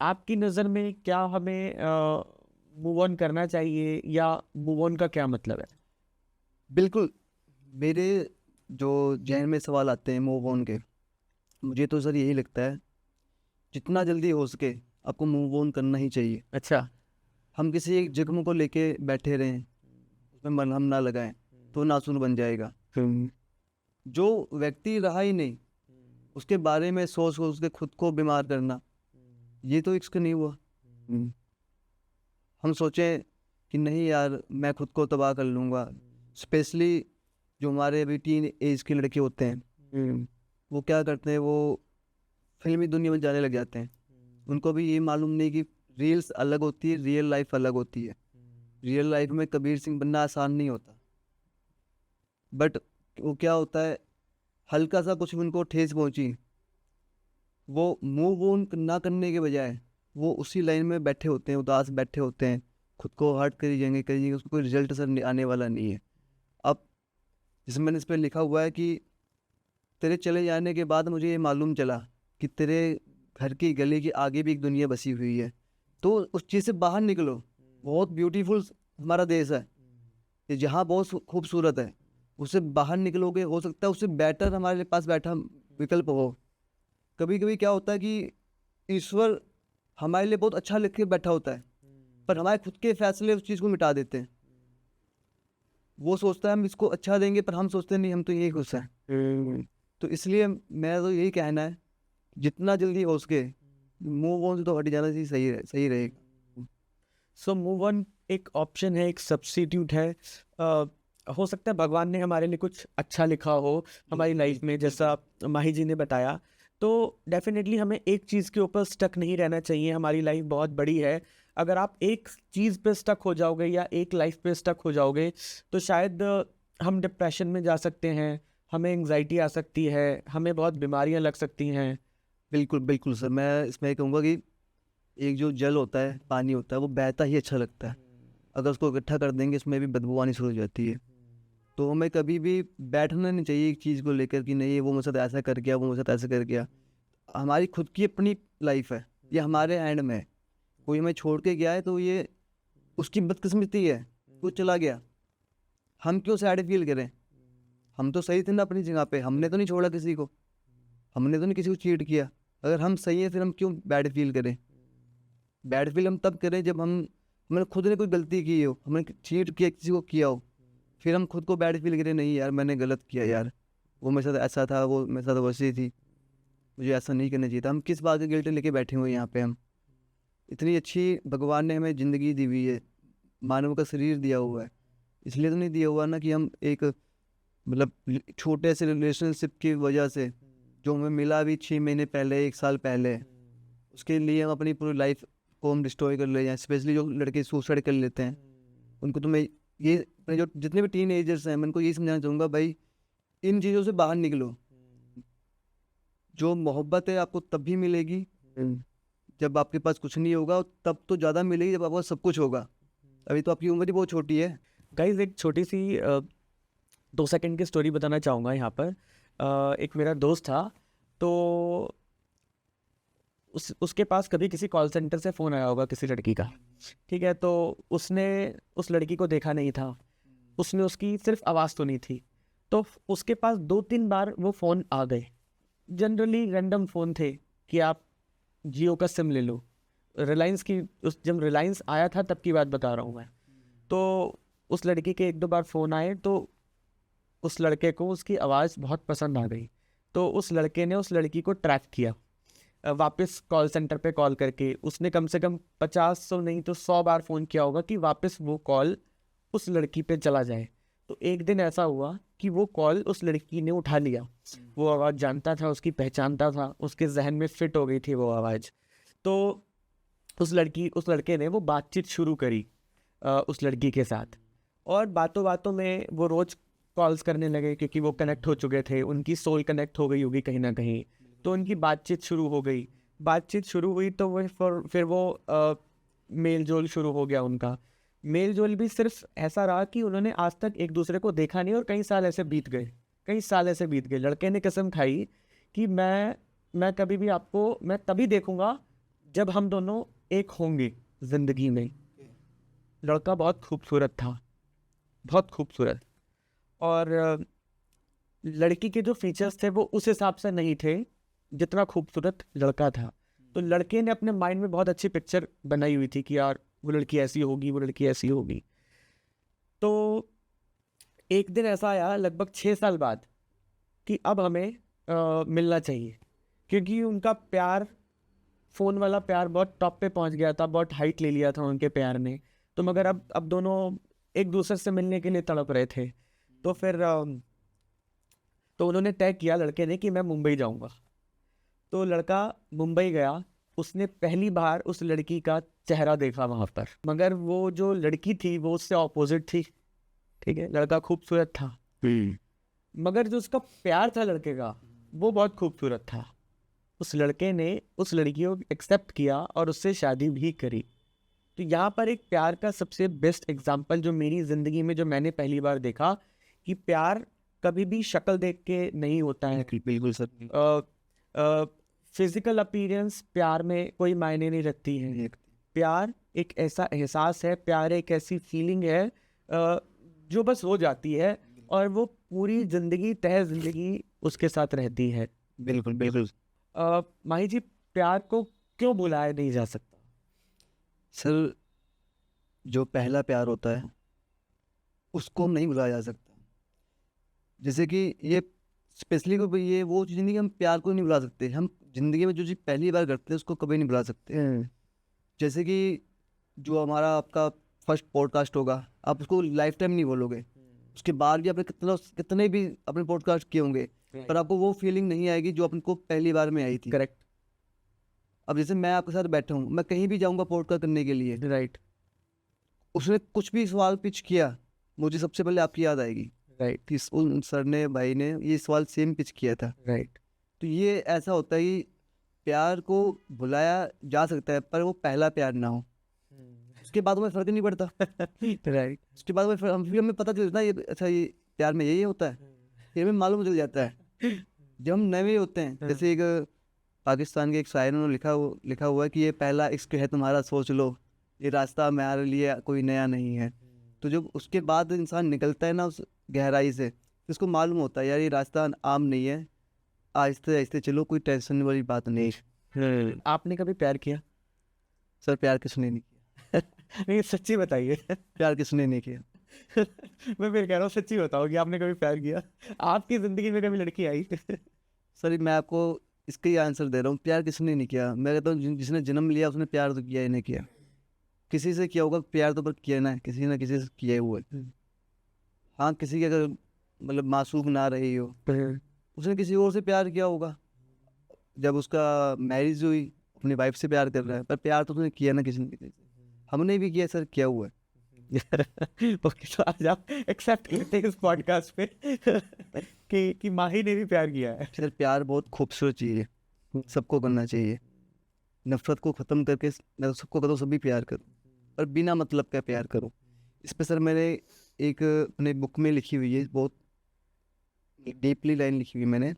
आपकी नज़र में क्या हमें मूव ऑन करना चाहिए, या मूव ऑन का क्या मतलब है? बिल्कुल, मेरे जो जहन में सवाल आते हैं मूव ऑन के, मुझे तो सर यही लगता है जितना जल्दी हो सके आपको मूव ऑन करना ही चाहिए। अच्छा। हम किसी एक जख्म को लेके बैठे रहें, उसमें मरहम ना लगाएं तो नासूर बन जाएगा। जो व्यक्ति रहा ही नहीं, उसके बारे में सोच सोच उसके खुद को बीमार करना, ये तो इश्क नहीं हुआ। हम सोचें कि नहीं यार मैं खुद को तबाह कर लूँगा। स्पेशली जो हमारे अभी टीन एज के लड़के होते हैं, वो क्या करते हैं, वो फिल्मी दुनिया में जाने लग जाते हैं। उनको भी ये मालूम नहीं कि रील्स अलग होती है, रियल लाइफ अलग होती है। रियल लाइफ में कबीर सिंह बनना आसान नहीं होता, बट वो क्या होता है, हल्का सा कुछ उनको ठेस पहुंची, वो मूव ऑन ना करने के बजाय वो उसी लाइन में बैठे होते हैं, उदास बैठे होते हैं, खुद को हर्ट करी जाएंगे, उसको कोई रिजल्ट सर आने वाला नहीं है। अब जिसमें मैंने इस पर लिखा हुआ है कि तेरे चले जाने के बाद मुझे ये मालूम चला कि तेरे घर की गली के आगे भी एक दुनिया बसी हुई है, तो उस चीज़ से बाहर निकलो। बहुत ब्यूटीफुल हमारा देश है, ये जहाँ बहुत खूबसूरत है, उससे बाहर निकलोगे, हो सकता है उससे बेटर हमारे पास बैठा विकल्प हो। कभी कभी क्या होता है कि ईश्वर हमारे लिए बहुत अच्छा लिख के बैठा होता है, पर हमारे खुद के फैसले उस चीज़ को मिटा देते हैं। वो सोचता है हम इसको अच्छा देंगे, पर हम सोचते हैं नहीं हम तो यही खुश हैं। तो इसलिए मेरा तो यही कहना है, जितना जल्दी हो सके मूव ऑन से तो हट जाना चाहिए, सही रहेगा। सो मूव ऑन एक ऑप्शन है, एक सब्स्टिट्यूट है। हो सकता है भगवान ने हमारे लिए कुछ अच्छा लिखा हो हमारी लाइफ में, जैसा माही जी ने बताया। तो डेफिनेटली हमें एक चीज़ के ऊपर स्टक नहीं रहना चाहिए। हमारी लाइफ बहुत बड़ी है। अगर आप एक चीज़ पे स्टक हो जाओगे या एक लाइफ पे स्टक हो जाओगे, तो शायद हम डिप्रेशन में जा सकते हैं, हमें एंग्जाइटी आ सकती है, हमें बहुत बीमारियां लग सकती हैं। बिल्कुल बिल्कुल सर, मैं इसमें कहूँगा कि एक जो जल होता है, पानी होता है, वो बहता ही अच्छा लगता है। अगर उसको इकट्ठा कर देंगे इसमें भी बदबू आनी शुरू हो जाती है। तो हमें कभी भी बैठना नहीं चाहिए एक चीज़ को लेकर कि नहीं वो मुझे साथ ऐसा कर गया, वो मुझे साथ ऐसा कर गया। हमारी खुद की अपनी लाइफ है, ये हमारे हैंड में है। कोई हमें छोड़ के गया है तो ये उसकी बदकिस्मती है, वो चला गया। हम क्यों सैड फील करें? हम तो सही थे ना अपनी जगह पे, हमने तो नहीं छोड़ा किसी को, हमने तो नहीं किसी को चीट किया। अगर हम सही है फिर हम क्यों बैड फील करें? बैड फील हम तब करें जब हमने खुद ने कोई गलती की हो, हमने चीट किया किसी को किया हो, फिर हम खुद को बैड फील करें नहीं यार मैंने गलत किया यार, वो मेरे साथ ऐसा था, वो मेरे साथ वैसी थी, मुझे ऐसा नहीं करना चाहिए था। हम किस बात की गिल्ट लेके बैठे हुए हैं यहाँ पे? हम इतनी अच्छी भगवान ने हमें ज़िंदगी दी हुई है, मानव का शरीर दिया हुआ है, इसलिए तो नहीं दिया हुआ ना कि हम एक मतलब छोटे से रिलेशनशिप की वजह से जो हमें मिला भी 6 महीने पहले, 1 साल पहले, उसके लिए हम अपनी पूरी लाइफ को हम डिस्ट्रॉय कर ले जाएं। स्पेशली जो लड़के सुसाइड कर लेते हैं, उनको तो मैं ये अपने जो जितने भी टीन एजर्स हैं मैं उनको यही समझाना चाहूँगा, भाई इन चीज़ों से बाहर निकलो। जो मोहब्बत है आपको तब भी मिलेगी जब आपके पास कुछ नहीं होगा, तब तो ज़्यादा मिलेगी जब आपके पास सब कुछ होगा। अभी तो आपकी उम्र ही बहुत छोटी है। गाइज एक छोटी सी 2 सेकंड की स्टोरी बताना चाहूँगा यहाँ पर। एक मेरा दोस्त था, तो उसके पास कभी किसी कॉल सेंटर से फ़ोन आया होगा किसी लड़की का, ठीक है। तो उसने उस लड़की को देखा नहीं था, उसने उसकी सिर्फ आवाज़ सुनी थी। तो उसके पास 2-3 बार वो फ़ोन आ गए, जनरली रैंडम फ़ोन थे कि आप जियो का सिम ले लो। रिलायंस की जब रिलायंस आया था तब की बात बता रहा हूँ मैं। तो उस लड़की के 1-2 बार फ़ोन आए, तो उस लड़के को उसकी आवाज़ बहुत पसंद आ गई। तो उस लड़के ने उस लड़की को ट्रैक किया, वापस कॉल सेंटर पे कॉल करके उसने कम से कम 50 नहीं तो 100 बार फ़ोन किया होगा कि वापस वो कॉल उस लड़की पे चला जाए। तो एक दिन ऐसा हुआ कि वो कॉल उस लड़की ने उठा लिया। वो आवाज़ जानता था, उसकी पहचानता था, उसके जहन में फिट हो गई थी वो आवाज़। तो उस लड़के ने वो बातचीत शुरू करी उस लड़की के साथ, और बातों बातों में वो रोज़ कॉल्स करने लगे क्योंकि वो कनेक्ट हो चुके थे, उनकी सोल कनेक्ट हो गई होगी कहीं ना कहीं। तो उनकी बातचीत शुरू हो गई। बातचीत शुरू हुई तो वो फिर वो मेल जोल शुरू हो गया उनका। मेल जोल भी सिर्फ ऐसा रहा कि उन्होंने आज तक एक दूसरे को देखा नहीं और कई साल ऐसे बीत गए, कई साल ऐसे बीत गए। लड़के ने कसम खाई कि मैं कभी भी आपको मैं तभी देखूंगा जब हम दोनों एक होंगे जिंदगी में। लड़का बहुत खूबसूरत था, बहुत खूबसूरत। और लड़की के जो फीचर्स थे वो उस हिसाब से नहीं थे जितना खूबसूरत लड़का था। तो लड़के ने अपने माइंड में बहुत अच्छी पिक्चर बनाई हुई थी कि यार वो लड़की ऐसी होगी, वो लड़की ऐसी होगी। तो एक दिन ऐसा आया लगभग 6 साल बाद कि अब हमें मिलना चाहिए, क्योंकि उनका प्यार, फ़ोन वाला प्यार बहुत टॉप पे पहुंच गया था, बहुत हाइट ले लिया था उनके प्यार ने। तो मगर अब दोनों एक दूसरे से मिलने के लिए तड़प रहे थे। तो फिर तो उन्होंने तय किया लड़के ने कि मैं मुंबई जाऊंगा। तो लड़का मुंबई गया। उसने पहली बार उस लड़की का चेहरा देखा वहां पर, मगर वो जो लड़की थी वो उससे ऑपोजिट थी। ठीक है, लड़का खूबसूरत था मगर जो उसका प्यार था लड़के का वो बहुत खूबसूरत था। उस लड़के ने उस लड़की को एक्सेप्ट किया और उससे शादी भी करी। तो यहाँ पर एक प्यार का सबसे बेस्ट एग्जाम्पल जो मेरी ज़िंदगी में जो मैंने पहली बार देखा कि प्यार कभी भी शक्ल देख के नहीं होता है। बिल्कुल सर। फिजिकल अपीयरेंस प्यार में कोई मायने नहीं रखती है। प्यार एक ऐसा एहसास है, प्यार एक ऐसी फीलिंग है जो बस हो जाती है और वो पूरी जिंदगी तह जिंदगी उसके साथ रहती है। बिल्कुल बिल्कुल माही जी, प्यार को क्यों भुलाया नहीं जा सकता? सर, जो पहला प्यार होता है उसको नहीं भुलाया जा सकता। जैसे कि ये स्पेशली को ये वो जिंदगी हम प्यार को नहीं भुला सकते। हम जिंदगी में जो चीज़ पहली बार करते हैं उसको कभी नहीं भुला सकते। जैसे कि जो हमारा आपका फर्स्ट पॉडकास्ट होगा, आप उसको लाइफ टाइम नहीं बोलोगे। उसके बाद भी आपने कितने भी अपने पॉडकास्ट किए होंगे, पर आपको वो फीलिंग नहीं आएगी जो आपको पहली बार में आई थी। करेक्ट। अब जैसे मैं आपके साथ बैठा हूँ, मैं कहीं भी जाऊँगा पॉडकास्ट करने के लिए, राइट उसने कुछ भी सवाल पिच किया, मुझे सबसे पहले आपकी याद आएगी राइट कि उन सर ने, भाई ने ये सवाल सेम पिच किया था। राइट। तो ये ऐसा होता है कि प्यार को भुलाया जा सकता है पर वो पहला प्यार ना हो, उसके बाद हमें फर्क नहीं पड़ता। राइट। उसके बाद फिर हमें पता चलता है ये अच्छा ये प्यार में यही होता है, फिर हमें मालूम चल जाता है जब हम नए होते हैं। जैसे एक पाकिस्तान के एक शायर ने लिखा हुआ है कि ये पहला इश्क है तुम्हारा सोच लो, ये रास्ता हमारे लिए कोई नया नहीं है। तो जब उसके बाद इंसान निकलता है ना उस गहराई से, तो उसको मालूम होता है यार ये रास्ता आम नहीं है, आहिस्ते आहिस्ते चलो, कोई टेंशन वाली बात नहीं। आपने कभी प्यार किया? सर प्यार किसने नहीं किया? नहीं, सच्ची बताइए। प्यार किसने नहीं किया? मैं फिर कह रहा हूँ, सच्ची बताओ कि आपने कभी प्यार किया? आपकी जिंदगी में कभी लड़की आई? सर मैं आपको इसका ही आंसर दे रहा हूँ, प्यार किसने नहीं किया। मैं कहता हूँ जिसने जन्म लिया उसने प्यार तो किया ही नहीं किया। किसी से किया होगा प्यार, तो पर किया ना किसी से किया ही हुआ है। हाँ, किसी की अगर मतलब मासूम ना रही हो, उसने किसी और से प्यार किया होगा। जब उसका मैरिज हुई अपनी वाइफ से प्यार कर रहा है, पर प्यार तो उसने किया ना किसी ने किसी से। हमने भी किया सर, किया हुआ है। ओके, तो आज आप एक्सेप्ट करते हैं इस पॉडकास्ट पे कि माही ने भी प्यार किया है। सर प्यार बहुत खूबसूरत चीज़ है, सबको करना चाहिए। नफरत को ख़त्म करके मैं सबको कहता हूँ सभी प्यार करो, पर बिना मतलब का प्यार करो। इस पर सर मैंने एक अपने बुक में लिखी हुई है, बहुत डीपली लाइन लिखी हुई है मैंने,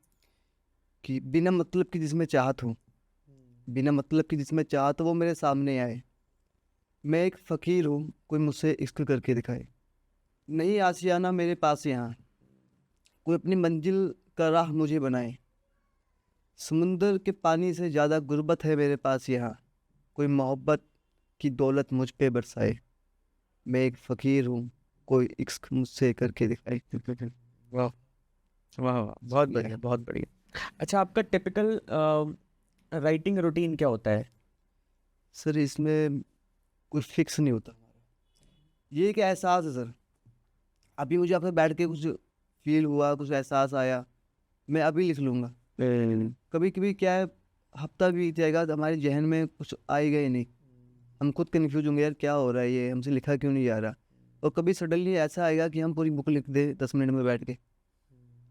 कि बिना मतलब की जिसमें चाहत हो, बिना मतलब की जिसमें चाहत हो वो मेरे सामने आए। मैं एक फ़कीर हूँ, कोई मुझसे इश्क करके दिखाए। नहीं आशियाना मेरे पास यहाँ, कोई अपनी मंजिल का राह मुझे बनाए। समुंदर के पानी से ज़्यादा गुर्बत है मेरे पास यहाँ, कोई मोहब्बत की दौलत मुझ पे बरसाए। मैं एक फ़कीर हूँ, कोई इश्क मुझसे करके दिखाए। वाह वाह वाह, बहुत ये बढ़िया बहुत बढ़िया। अच्छा, आपका टिपिकल राइटिंग रूटीन क्या होता है? सर इसमें कोई फिक्स नहीं होता हमारा, ये एक एहसास है सर। अभी मुझे आपसे बैठ के कुछ फील हुआ, कुछ एहसास आया, मैं अभी लिख लूँगा। कभी कभी क्या है, हफ्ता बीत जाएगा तो हमारे जहन में कुछ आएगा ही नहीं, हम खुद कन्फ्यूज होंगे यार क्या हो रहा है, ये हमसे लिखा क्यों नहीं जा रहा। और कभी सडनली ऐसा आएगा कि हम पूरी बुक लिख दे 10 मिनट में बैठ के,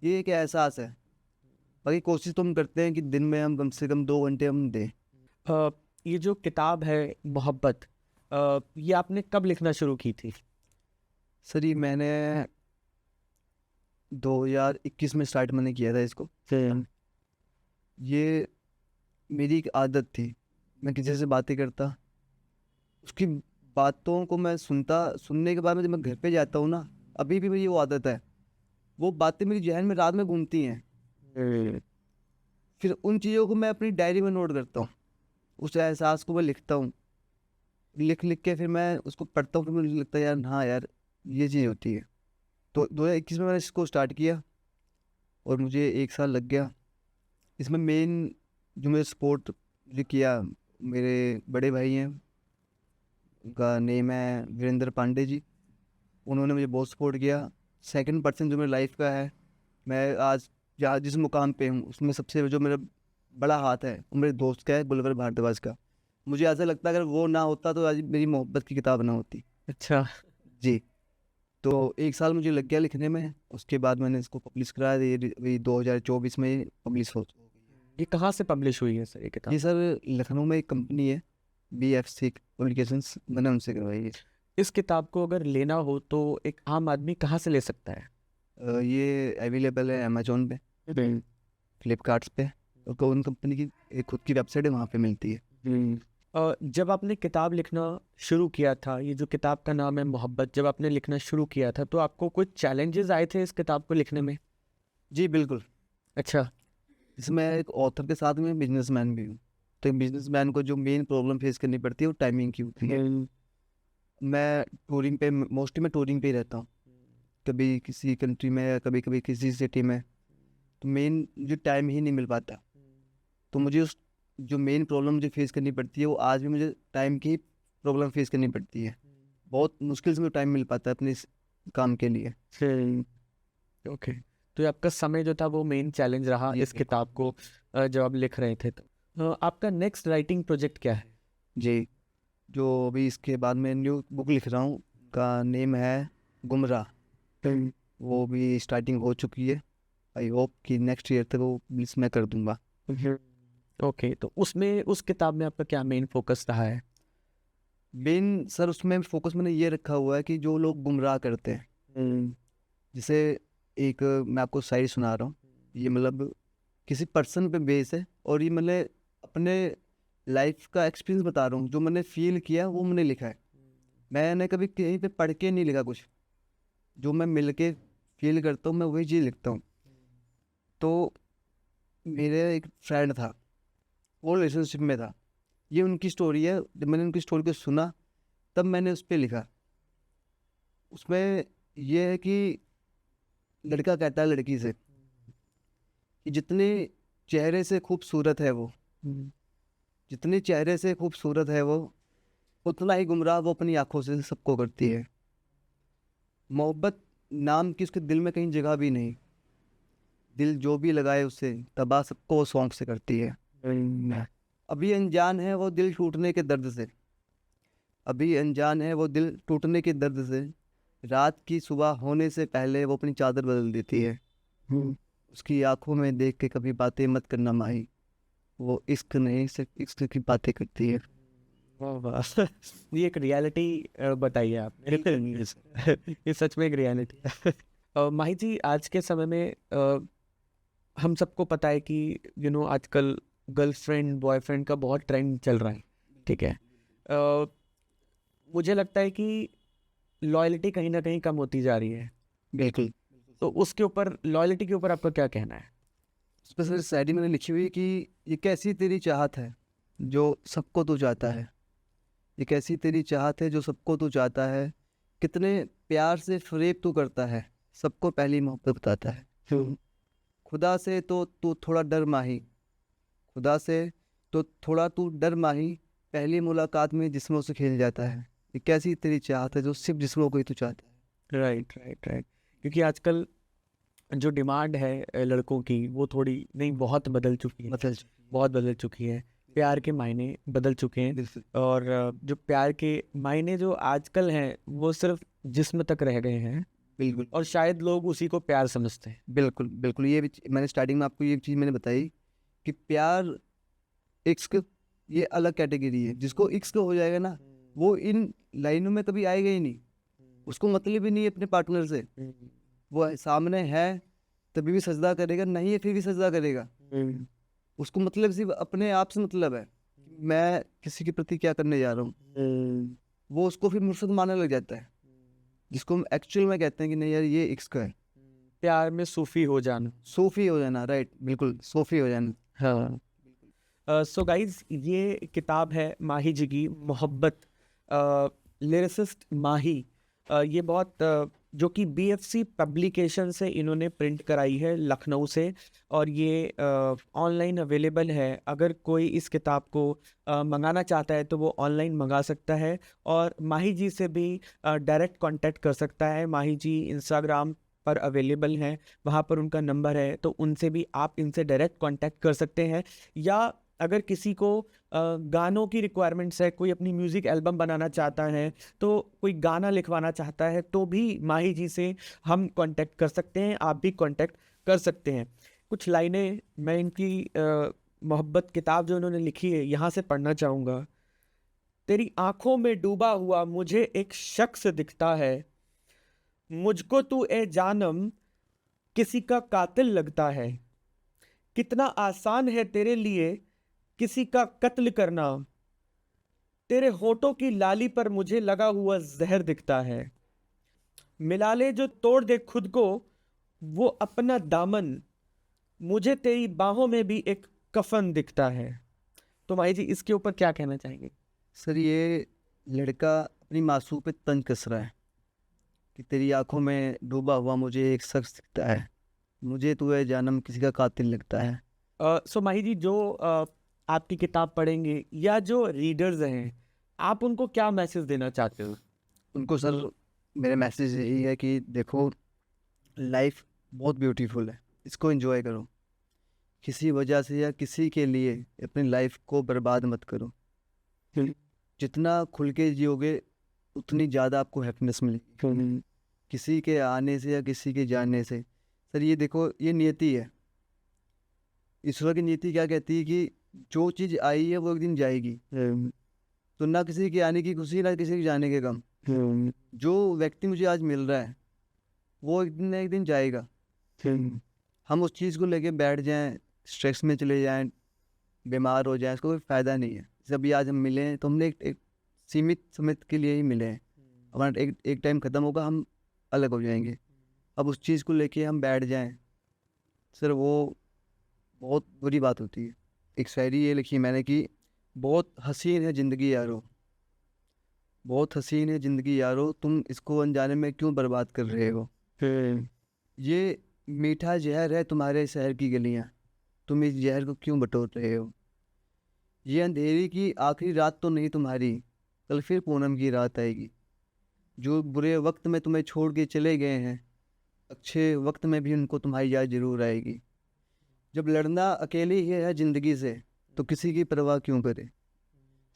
ये एक एहसास है। बाकी कोशिश तो हम करते हैं कि दिन में हम कम से कम 2 घंटे हम दें। अ, ये जो किताब है मोहब्बत, ये आपने कब लिखना शुरू की थी? सर ये मैंने 2021 में स्टार्ट मैंने किया था इसको। ये मेरी एक आदत थी, मैं किसी से बातें करता, उसकी बातों को मैं सुनता, सुनने के बाद में जब मैं घर पे जाता हूँ ना, अभी भी मेरी वो आदत है, वो बातें मेरी जहन में रात में घूमती हैं। फिर उन चीज़ों को मैं अपनी डायरी में नोट करता हूँ, उस एहसास को मैं लिखता हूँ, लिख लिख के फिर मैं उसको पढ़ता हूँ, फिर मुझे लगता है यार हाँ यार ये चीज़ होती है। तो 2021 में मैंने इसको स्टार्ट किया और मुझे 1 साल लग गया। इसमें मेन जो मेरे सपोर्ट मुझे किया, मेरे बड़े भाई हैं, उनका नेम है वीरेंद्र पांडे जी, उन्होंने मुझे बहुत सपोर्ट किया। सेकंड पर्सन जो मेरी लाइफ का है, मैं आज जहाँ जिस मुकाम पे हूँ उसमें सबसे जो मेरा बड़ा हाथ है वो मेरे दोस्त का है, गुलवर भारद्वाज का। मुझे ऐसा लगता है अगर वो ना होता तो आज मेरी मोहब्बत की किताब ना होती। अच्छा, जी। तो 1 साल मुझे लग गया लिखने में, उसके बाद मैंने इसको पब्लिश कराया, ये वही 2024 में पब्लिश हो गई। ये कहाँ से पब्लिश हुई है सर ये किताब? ये सर लखनऊ में एक कंपनी है BF6 पब्लिकेशंस, मैंने उनसे करवाई है। इस किताब को अगर लेना हो तो एक आम आदमी कहाँ से ले सकता है? ये अवेलेबल है अमेजोन पे, फ्लिपकार्ट्स पे, और कौन कंपनी की एक खुद की वेबसाइट है वहाँ पे मिलती है। जब आपने किताब लिखना शुरू किया था, ये जो किताब का नाम है मोहब्बत, जब आपने लिखना शुरू किया था तो आपको कुछ चैलेंजेस आए थे इस किताब को लिखने में? जी बिल्कुल। अच्छा। इसमें एक ऑथर के साथ में बिजनेसमैन भी हूँ, तो बिजनेसमैन को जो मेन प्रॉब्लम फेस करनी पड़ती है वो टाइमिंग की होती है। मैं टूरिंग पे, मोस्टली मैं टूरिंग पे ही रहता हूँ, कभी किसी कंट्री में, कभी कभी किसी सिटी में, तो मेन मुझे टाइम ही नहीं मिल पाता। तो मुझे उस जो मेन प्रॉब्लम मुझे फेस करनी पड़ती है वो आज भी मुझे टाइम की प्रॉब्लम फेस करनी पड़ती है। बहुत मुश्किल से मुझे टाइम मिल पाता है अपने इस काम के लिए। ओके, तो ये आपका समय जो था वो मेन चैलेंज रहा इस किताब को जब आप लिख रहे थे तो। आपका नेक्स्ट राइटिंग प्रोजेक्ट क्या है? जी, जो अभी इसके बाद मैं न्यू बुक लिख रहा हूँ का नेम है गुमराह, वो भी स्टार्टिंग हो चुकी है। आई होप कि नेक्स्ट ईयर तक वो पब्लिश मैं कर दूंगा। ओके, तो उसमें उस किताब में आपका क्या मेन फोकस रहा है? मेन सर उसमें फोकस मैंने ये रखा हुआ है कि जो लोग गुमराह करते हैं, जैसे एक मैं आपको शायरी सुना रहा हूँ, ये मतलब किसी पर्सन पे बेस है, और ये मैंने अपने लाइफ का एक्सपीरियंस बता रहा हूँ, जो मैंने फील किया वो मैंने लिखा है। मैंने कभी कहीं पे पढ़ के नहीं लिखा कुछ, जो मैं मिल के फील करता हूँ मैं वही चीज़ लिखता हूँ। तो मेरे एक फ्रेंड था, वो रिलेशनशिप में था, ये उनकी स्टोरी है। जब मैंने उनकी स्टोरी को सुना तब मैंने उस पर लिखा। उसमें यह है कि लड़का कहता है लड़की से कि जितने चेहरे से खूबसूरत है वो, जितने चेहरे से खूबसूरत है वो, उतना ही गुमराह वो अपनी आंखों से सबको करती है। मोहब्बत नाम की उसके दिल में कहीं जगह भी नहीं, दिल जो भी लगाए उसे तबाह सबको वो सौंप से करती है। अभी अनजान है वो दिल टूटने के दर्द से, अभी अनजान है वो दिल टूटने के दर्द से, रात की सुबह होने से पहले वो अपनी चादर बदल देती है। उसकी आंखों में देख के कभी बातें मत करना माही, वो इश्क नहीं सिर्फ इश्क की बातें करती है। वाह वाह, ये एक रियलिटी बताई है आपने। ये सच में एक रियलिटी है। माही जी, आज के समय में हम सबको पता है कि आजकल गर्लफ्रेंड बॉयफ्रेंड का बहुत ट्रेंड चल रहा है, ठीक है। मुझे लगता है कि लॉयल्टी कहीं ना कहीं कम होती जा रही है, बिल्कुल। तो उसके ऊपर, लॉयल्टी के ऊपर आपका क्या कहना है? उस पर सर शायरी मैंने लिखी हुई है कि ये कैसी तेरी चाहत है जो सबको तू चाहता है, ये कैसी तेरी चाहत है जो सबको तू चाहता है, कितने प्यार से फरेब तू करता है, सबको पहली मोहब्बत बताता है। खुदा से तो तू थोड़ा डर माही, खुदा से तो थोड़ा तू डर माही, पहली मुलाकात में जिस्मों से खेल जाता है। ये कैसी तेरी चाहत है जो सिर्फ जिस्मों को ही तू चाहता है। Right right right. क्योंकि आजकल जो डिमांड है लड़कों की वो थोड़ी नहीं बहुत बदल चुकी है, मतलब बहुत बदल चुकी है। प्यार के मायने बदल चुके हैं बिल्कुल और जो प्यार के मायने जो आजकल हैं वो सिर्फ जिस्म तक रह गए हैं बिल्कुल और शायद लोग उसी को प्यार समझते हैं। बिल्कुल बिल्कुल। ये भी मैंने स्टार्टिंग में आपको ये चीज़ मैंने बताई कि प्यार इश्क ये अलग कैटेगरी है। जिसको इश्क हो जाएगा ना वो इन लाइनों में कभी आएगा ही नहीं, उसको मतलब ही नहीं है अपने पार्टनर से। वो सामने है तभी भी सजदा करेगा, नहीं है फिर भी सजदा करेगा। उसको मतलब सिर्फ अपने आप से मतलब है, मैं किसी के प्रति क्या करने जा रहा हूँ। वो उसको फिर मुर्शद मानने लग जाता है, जिसको हम एक्चुअल में कहते हैं कि नहीं यार ये इश्क है। प्यार में सूफी हो जाना। सूफी हो जाना, राइट, बिल्कुल सूफी हो जाना। हाँ। सो गाइज ये किताब है माही जी की मोहब्बत, लिरिसिस्ट माही। ये बहुत जो कि BFC पब्लिकेशन से इन्होंने प्रिंट कराई है लखनऊ से, और ये ऑनलाइन अवेलेबल है। अगर कोई इस किताब को मंगाना चाहता है तो वो ऑनलाइन मंगा सकता है और माही जी से भी डायरेक्ट कांटेक्ट कर सकता है। माही जी इंस्टाग्राम पर अवेलेबल हैं, वहाँ पर उनका नंबर है, तो उनसे भी आप इनसे डायरेक्ट कांटेक्ट कर सकते हैं। या अगर किसी को गानों की रिक्वायरमेंट्स है, कोई अपनी म्यूज़िक एल्बम बनाना चाहता है, तो कोई गाना लिखवाना चाहता है, तो भी माही जी से हम कांटेक्ट कर सकते हैं, आप भी कांटेक्ट कर सकते हैं। कुछ लाइनें मैं इनकी मोहब्बत किताब जो उन्होंने लिखी है यहाँ से पढ़ना चाहूँगा। तेरी आंखों में डूबा हुआ मुझे एक शख्स दिखता है, मुझको तू ए जानम किसी का कातिल लगता है। कितना आसान है तेरे लिए किसी का कत्ल करना, तेरे होठों की लाली पर मुझे लगा हुआ जहर दिखता है। मिला ले जो तोड़ दे खुद को वो अपना दामन, मुझे तेरी बाहों में भी एक कफन दिखता है। तो माही जी इसके ऊपर क्या कहना चाहेंगे? सर ये लड़का अपनी मासूम पे तंज कस रहा है कि तेरी आंखों में डूबा हुआ मुझे एक शख्स दिखता है, मुझे तू है जानम किसी का कातिल लगता है। सो माही जी जो आपकी किताब पढ़ेंगे या जो रीडर्स हैं, आप उनको क्या मैसेज देना चाहते हो? उनको सर मेरा मैसेज यही है कि देखो लाइफ बहुत ब्यूटीफुल है, इसको एंजॉय करो। किसी वजह से या किसी के लिए अपनी लाइफ को बर्बाद मत करो। जितना खुल के जियोगे उतनी ज़्यादा आपको हैप्पीनेस मिलेगी, किसी के आने से या किसी के जाने से। सर ये देखो ये नियति है, ईश्वर की नीति क्या कहती है कि जो चीज़ आई है वो एक दिन जाएगी। तो ना किसी के आने की खुशी ना किसी के जाने के गम। जो व्यक्ति मुझे आज मिल रहा है वो एक दिन ना एक दिन जाएगा। हम उस चीज़ को लेके बैठ जाएं, स्ट्रेस में चले जाएं, बीमार हो जाएं, इसका कोई फ़ायदा नहीं है। जैसे अभी आज हम मिले हैं तो हमने एक सीमित समय के लिए ही मिले हैं, हमारा एक टाइम ख़त्म होगा, हम अलग हो जाएंगे। अब उस चीज़ को लेके हम बैठ जाएं सर वो बहुत बुरी बात होती है। एक शायरी ये लिखी मैंने कि बहुत हसीन है ज़िंदगी यारो, बहुत हसीन है ज़िंदगी यारो, तुम इसको अनजाने में क्यों बर्बाद कर रहे हो। ये मीठा जहर है तुम्हारे शहर की गलियाँ, तुम इस जहर को क्यों बटोर रहे हो। ये अंधेरी की आखिरी रात तो नहीं तुम्हारी, कल फिर पूनम की रात आएगी। जो बुरे वक्त में तुम्हें छोड़ के चले गए हैं, अच्छे वक्त में भी उनको तुम्हारी याद ज़रूर आएगी। जब लड़ना अकेले ही है ज़िंदगी से तो किसी की परवाह क्यों करे।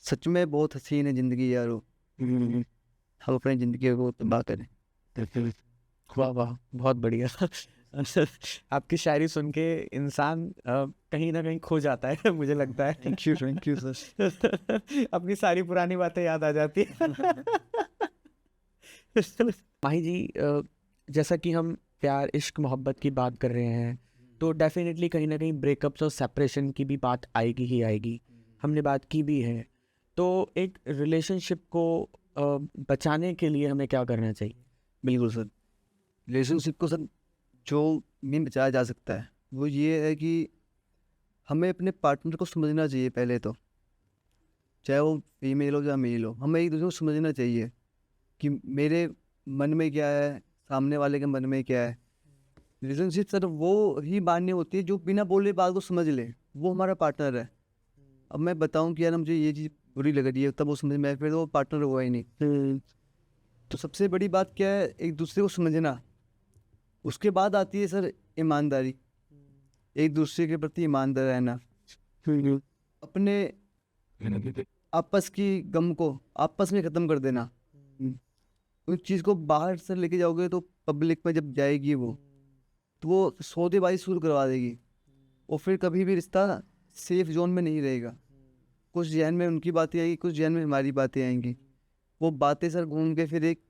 सच में बहुत हसीन है ज़िंदगी यारो, हम अपनी ज़िंदगी को तबाह करें। वाह वाह, बहुत बढ़िया। आपकी शायरी सुन के इंसान कहीं ना कहीं खो जाता है मुझे लगता है। Thank you sir. अपनी सारी पुरानी बातें याद आ जाती है। माही जी जैसा कि हम प्यार इश्क मोहब्बत की बात कर रहे हैं तो डेफिनेटली कहीं ना कहीं ब्रेकअप्स और सेपरेशन की भी बात आएगी ही आएगी, हमने बात की भी है। तो एक रिलेशनशिप को बचाने के लिए हमें क्या करना चाहिए? बिल्कुल सर, रिलेशनशिप को सर जो नहीं बचाया जा सकता है वो ये है कि हमें अपने पार्टनर को समझना चाहिए पहले तो, चाहे वो फीमेल हो या मेल हो। हमें एक दूसरे को समझना चाहिए कि मेरे मन में क्या है, सामने वाले के मन में क्या है। रिलेशनशिप सर वो ही मान्य होती है जो बिना बोले बात को समझ ले, वो हमारा पार्टनर है। अब मैं बताऊं कि यार मुझे ये चीज़ बुरी लग रही है, तब वो समझ में, फिर वो पार्टनर हुआ ही नहीं। तो सबसे बड़ी बात क्या है, एक दूसरे को समझना। उसके बाद आती है सर ईमानदारी, एक दूसरे के प्रति ईमानदार रहना, अपने आपस की गम को आपस में ख़त्म कर देना। उस चीज़ को बाहर से लेके जाओगे तो पब्लिक में जब जाएगी वो, तो वो सौदेबाजी शुरू करवा देगी, और फिर कभी भी रिश्ता सेफ जोन में नहीं रहेगा। कुछ जहन में उनकी बातें आएंगी, कुछ जहन में हमारी बातें आएंगी। वो बातें सर घूम के फिर एक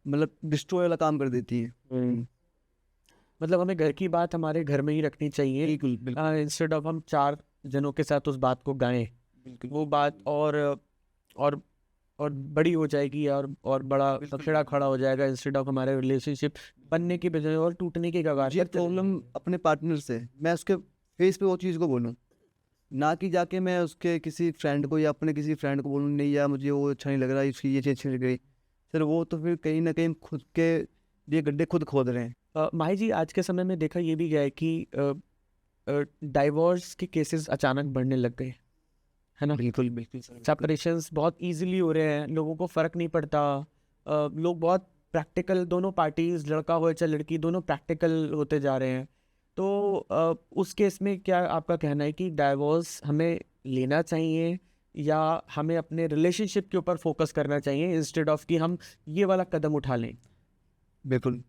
मतलब डिस्ट्रॉय वाला काम कर देती है। मतलब हमें घर की बात हमारे घर में ही रखनी चाहिए, बिल्कुल बिल्कुल इंस्टेड ऑफ हम 4 जनों के साथ उस बात को गाएं। वो बात और बड़ी हो जाएगी और बड़ा खतरा खड़ा हो जाएगा, इंस्टेड ऑफ हमारे रिलेशनशिप बनने की बजाय और टूटने की कगार ये पर चले प्रॉब्लम अपने पार्टनर से मैं उसके फेस पे वो चीज़ को बोलूँ, ना कि जाके मैं उसके किसी फ्रेंड को या अपने किसी फ्रेंड को बोलूँ नहीं यार मुझे वो अच्छा नहीं लग रहा, इसकी ये चीज़ अच्छी लग रही। सर वो तो फिर कहीं ना कहीं खुद के ये गड्ढे खुद खोद रहे हैं। माही जी, आज के समय में देखा ये भी गया है कि डाइवोर्स के केसेस अचानक बढ़ने लग गए, है ना। बिल्कुल बिल्कुल सर, सेपरेशंस बहुत इजीली हो रहे हैं, लोगों को फ़र्क नहीं पड़ता। लोग बहुत प्रैक्टिकल, दोनों पार्टीज, लड़का हो चाहे लड़की, दोनों प्रैक्टिकल होते जा रहे हैं। तो उस केस में क्या आपका कहना है कि डाइवोर्स हमें लेना चाहिए या हमें अपने रिलेशनशिप के ऊपर फोकस करना चाहिए इंस्टेड ऑफ कि हम ये वाला कदम उठा लें? बिल्कुल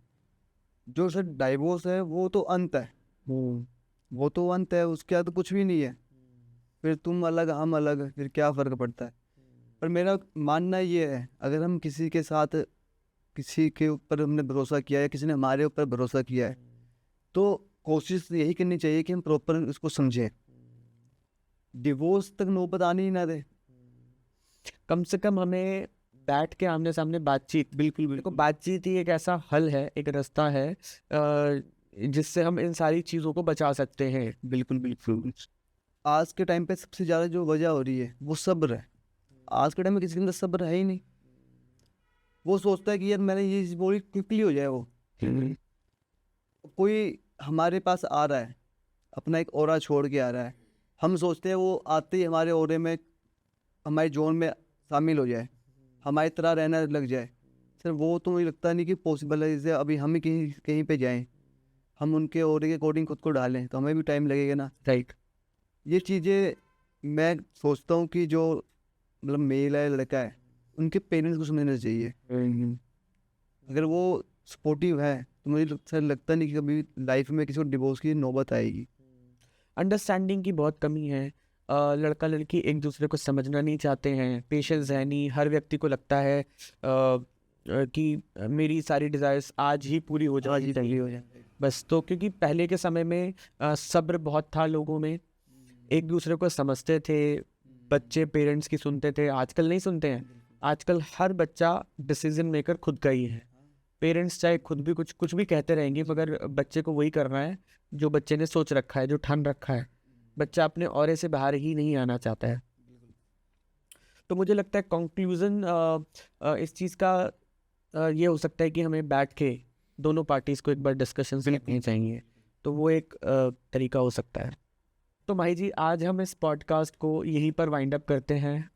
जो सर डाइवोर्स है वो तो अंत है, वो तो अंत है, उसके बाद तो कुछ भी नहीं है। फिर तुम अलग हम अलग, फिर क्या फ़र्क पड़ता है। पर मेरा मानना ये है, अगर हम किसी के साथ किसी के ऊपर हमने भरोसा किया है, किसी ने हमारे ऊपर भरोसा किया है, तो कोशिश यही करनी चाहिए कि हम प्रॉपर उसको समझें, डिवोर्स तक नौबत आने ही ना दे। कम से कम हमें बैठ के आमने सामने बातचीत, बिल्कुल बिल्कुल, बातचीत ही एक ऐसा हल है, एक रास्ता है जिससे हम इन सारी चीज़ों को बचा सकते हैं। बिल्कुल बिल्कुल आज के टाइम पे सबसे ज़्यादा जो वजह हो रही है वो सब्र है। आज के टाइम में किसी के अंदर सब्र है ही नहीं। वो सोचता है कि यार मैंने ये चीज़ बोली, क्विकली हो जाए। वो कोई हमारे पास आ रहा है, अपना एक ऑरा छोड़ के आ रहा है, हम सोचते हैं वो आते ही हमारे ऑरे में, हमारे जोन में शामिल हो जाए, हमारी तरह रहना लग जाए। सर वो तो मुझे लगता नहीं कि पॉसिबल है। जैसे अभी हम ही कहीं कहीं पे जाएं, हम उनके ऑरे के अकॉर्डिंग खुद को डालें तो हमें भी टाइम लगेगा ना। राइट। ये चीज़ें मैं सोचता हूँ कि जो मतलब मेल है, लड़का है, उनके पेरेंट्स को समझना चाहिए। अगर वो सपोर्टिव है तो मुझे सर लगता नहीं कि कभी लाइफ में किसी को डिवोर्स की नौबत आएगी। अंडरस्टैंडिंग की बहुत कमी है। लड़का लड़की एक दूसरे को समझना नहीं चाहते हैं, पेशेंस है नहीं। हर व्यक्ति को लगता है कि मेरी सारी डिज़ायर्स आज ही पूरी हो जानी चाहिए बस। तो क्योंकि पहले के समय में सब्र बहुत था लोगों में, एक दूसरे को समझते थे, बच्चे पेरेंट्स की सुनते थे। आजकल नहीं सुनते हैं। आजकल हर बच्चा डिसीजन मेकर खुद का ही है। पेरेंट्स चाहे खुद भी कुछ भी कहते रहेंगे, मगर बच्चे को वही करना है जो बच्चे ने सोच रखा है, जो ठान रखा है। बच्चा अपने औरे से बाहर ही नहीं आना चाहता है। तो मुझे लगता है कंक्लूजन इस चीज़ का ये हो सकता है कि हमें बैठ के दोनों पार्टीज़ को एक बार डिस्कशंस करनी चाहिए। तो वो एक तरीका हो सकता है। तो माही जी, आज हम इस पॉडकास्ट को यहीं पर वाइंड अप करते हैं।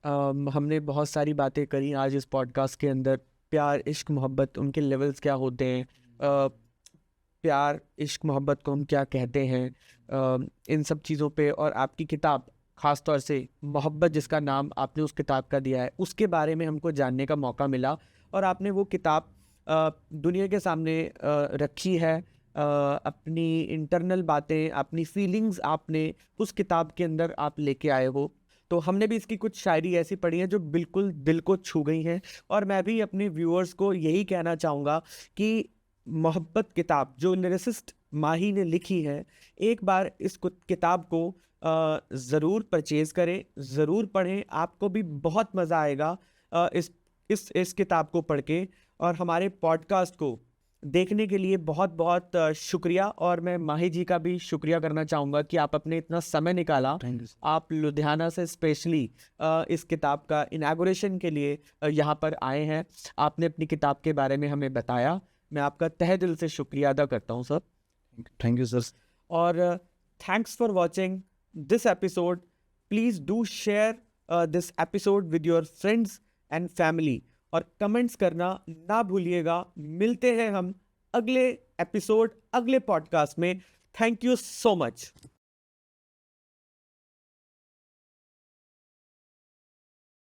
हमने बहुत सारी बातें करी आज इस पॉडकास्ट के अंदर। प्यार, इश्क, मोहब्बत, उनके लेवल्स क्या होते हैं, प्यार, इश्क, मोहब्बत को हम क्या कहते हैं, इन सब चीज़ों पे, और आपकी किताब ख़ास तौर से मोहब्बत जिसका नाम आपने उस किताब का दिया है, उसके बारे में हमको जानने का मौका मिला। और आपने वो किताब दुनिया के सामने रखी है। अपनी इंटरनल बातें, अपनी फीलिंग्स आपने उस किताब के अंदर आप लेके आए हो। तो हमने भी इसकी कुछ शायरी ऐसी पढ़ी है जो बिल्कुल दिल को छू गई हैं। और मैं भी अपने व्यूअर्स को यही कहना चाहूँगा कि मोहब्बत किताब जो लिरिसिस्ट माही ने लिखी है, एक बार इस किताब को ज़रूर परचेज़ करें, ज़रूर पढ़ें। आपको भी बहुत मज़ा आएगा इस किताब को पढ़ के। और हमारे पॉडकास्ट को देखने के लिए बहुत बहुत शुक्रिया। और मैं माही जी का भी शुक्रिया करना चाहूँगा कि आप अपने इतना समय निकाला, आप लुधियाना से स्पेशली इस किताब का इनॉग्रेशन के लिए यहाँ पर आए हैं। आपने अपनी किताब के बारे में हमें बताया। मैं आपका तहे दिल से शुक्रिया अदा करता हूँ सर। Thank you sir. और thanks for watching this episode. Please do share this episode with your friends and family और कमेंट्स करना ना भूलिएगा। मिलते हैं हम अगले एपिसोड, अगले पॉडकास्ट में। Thank you so much.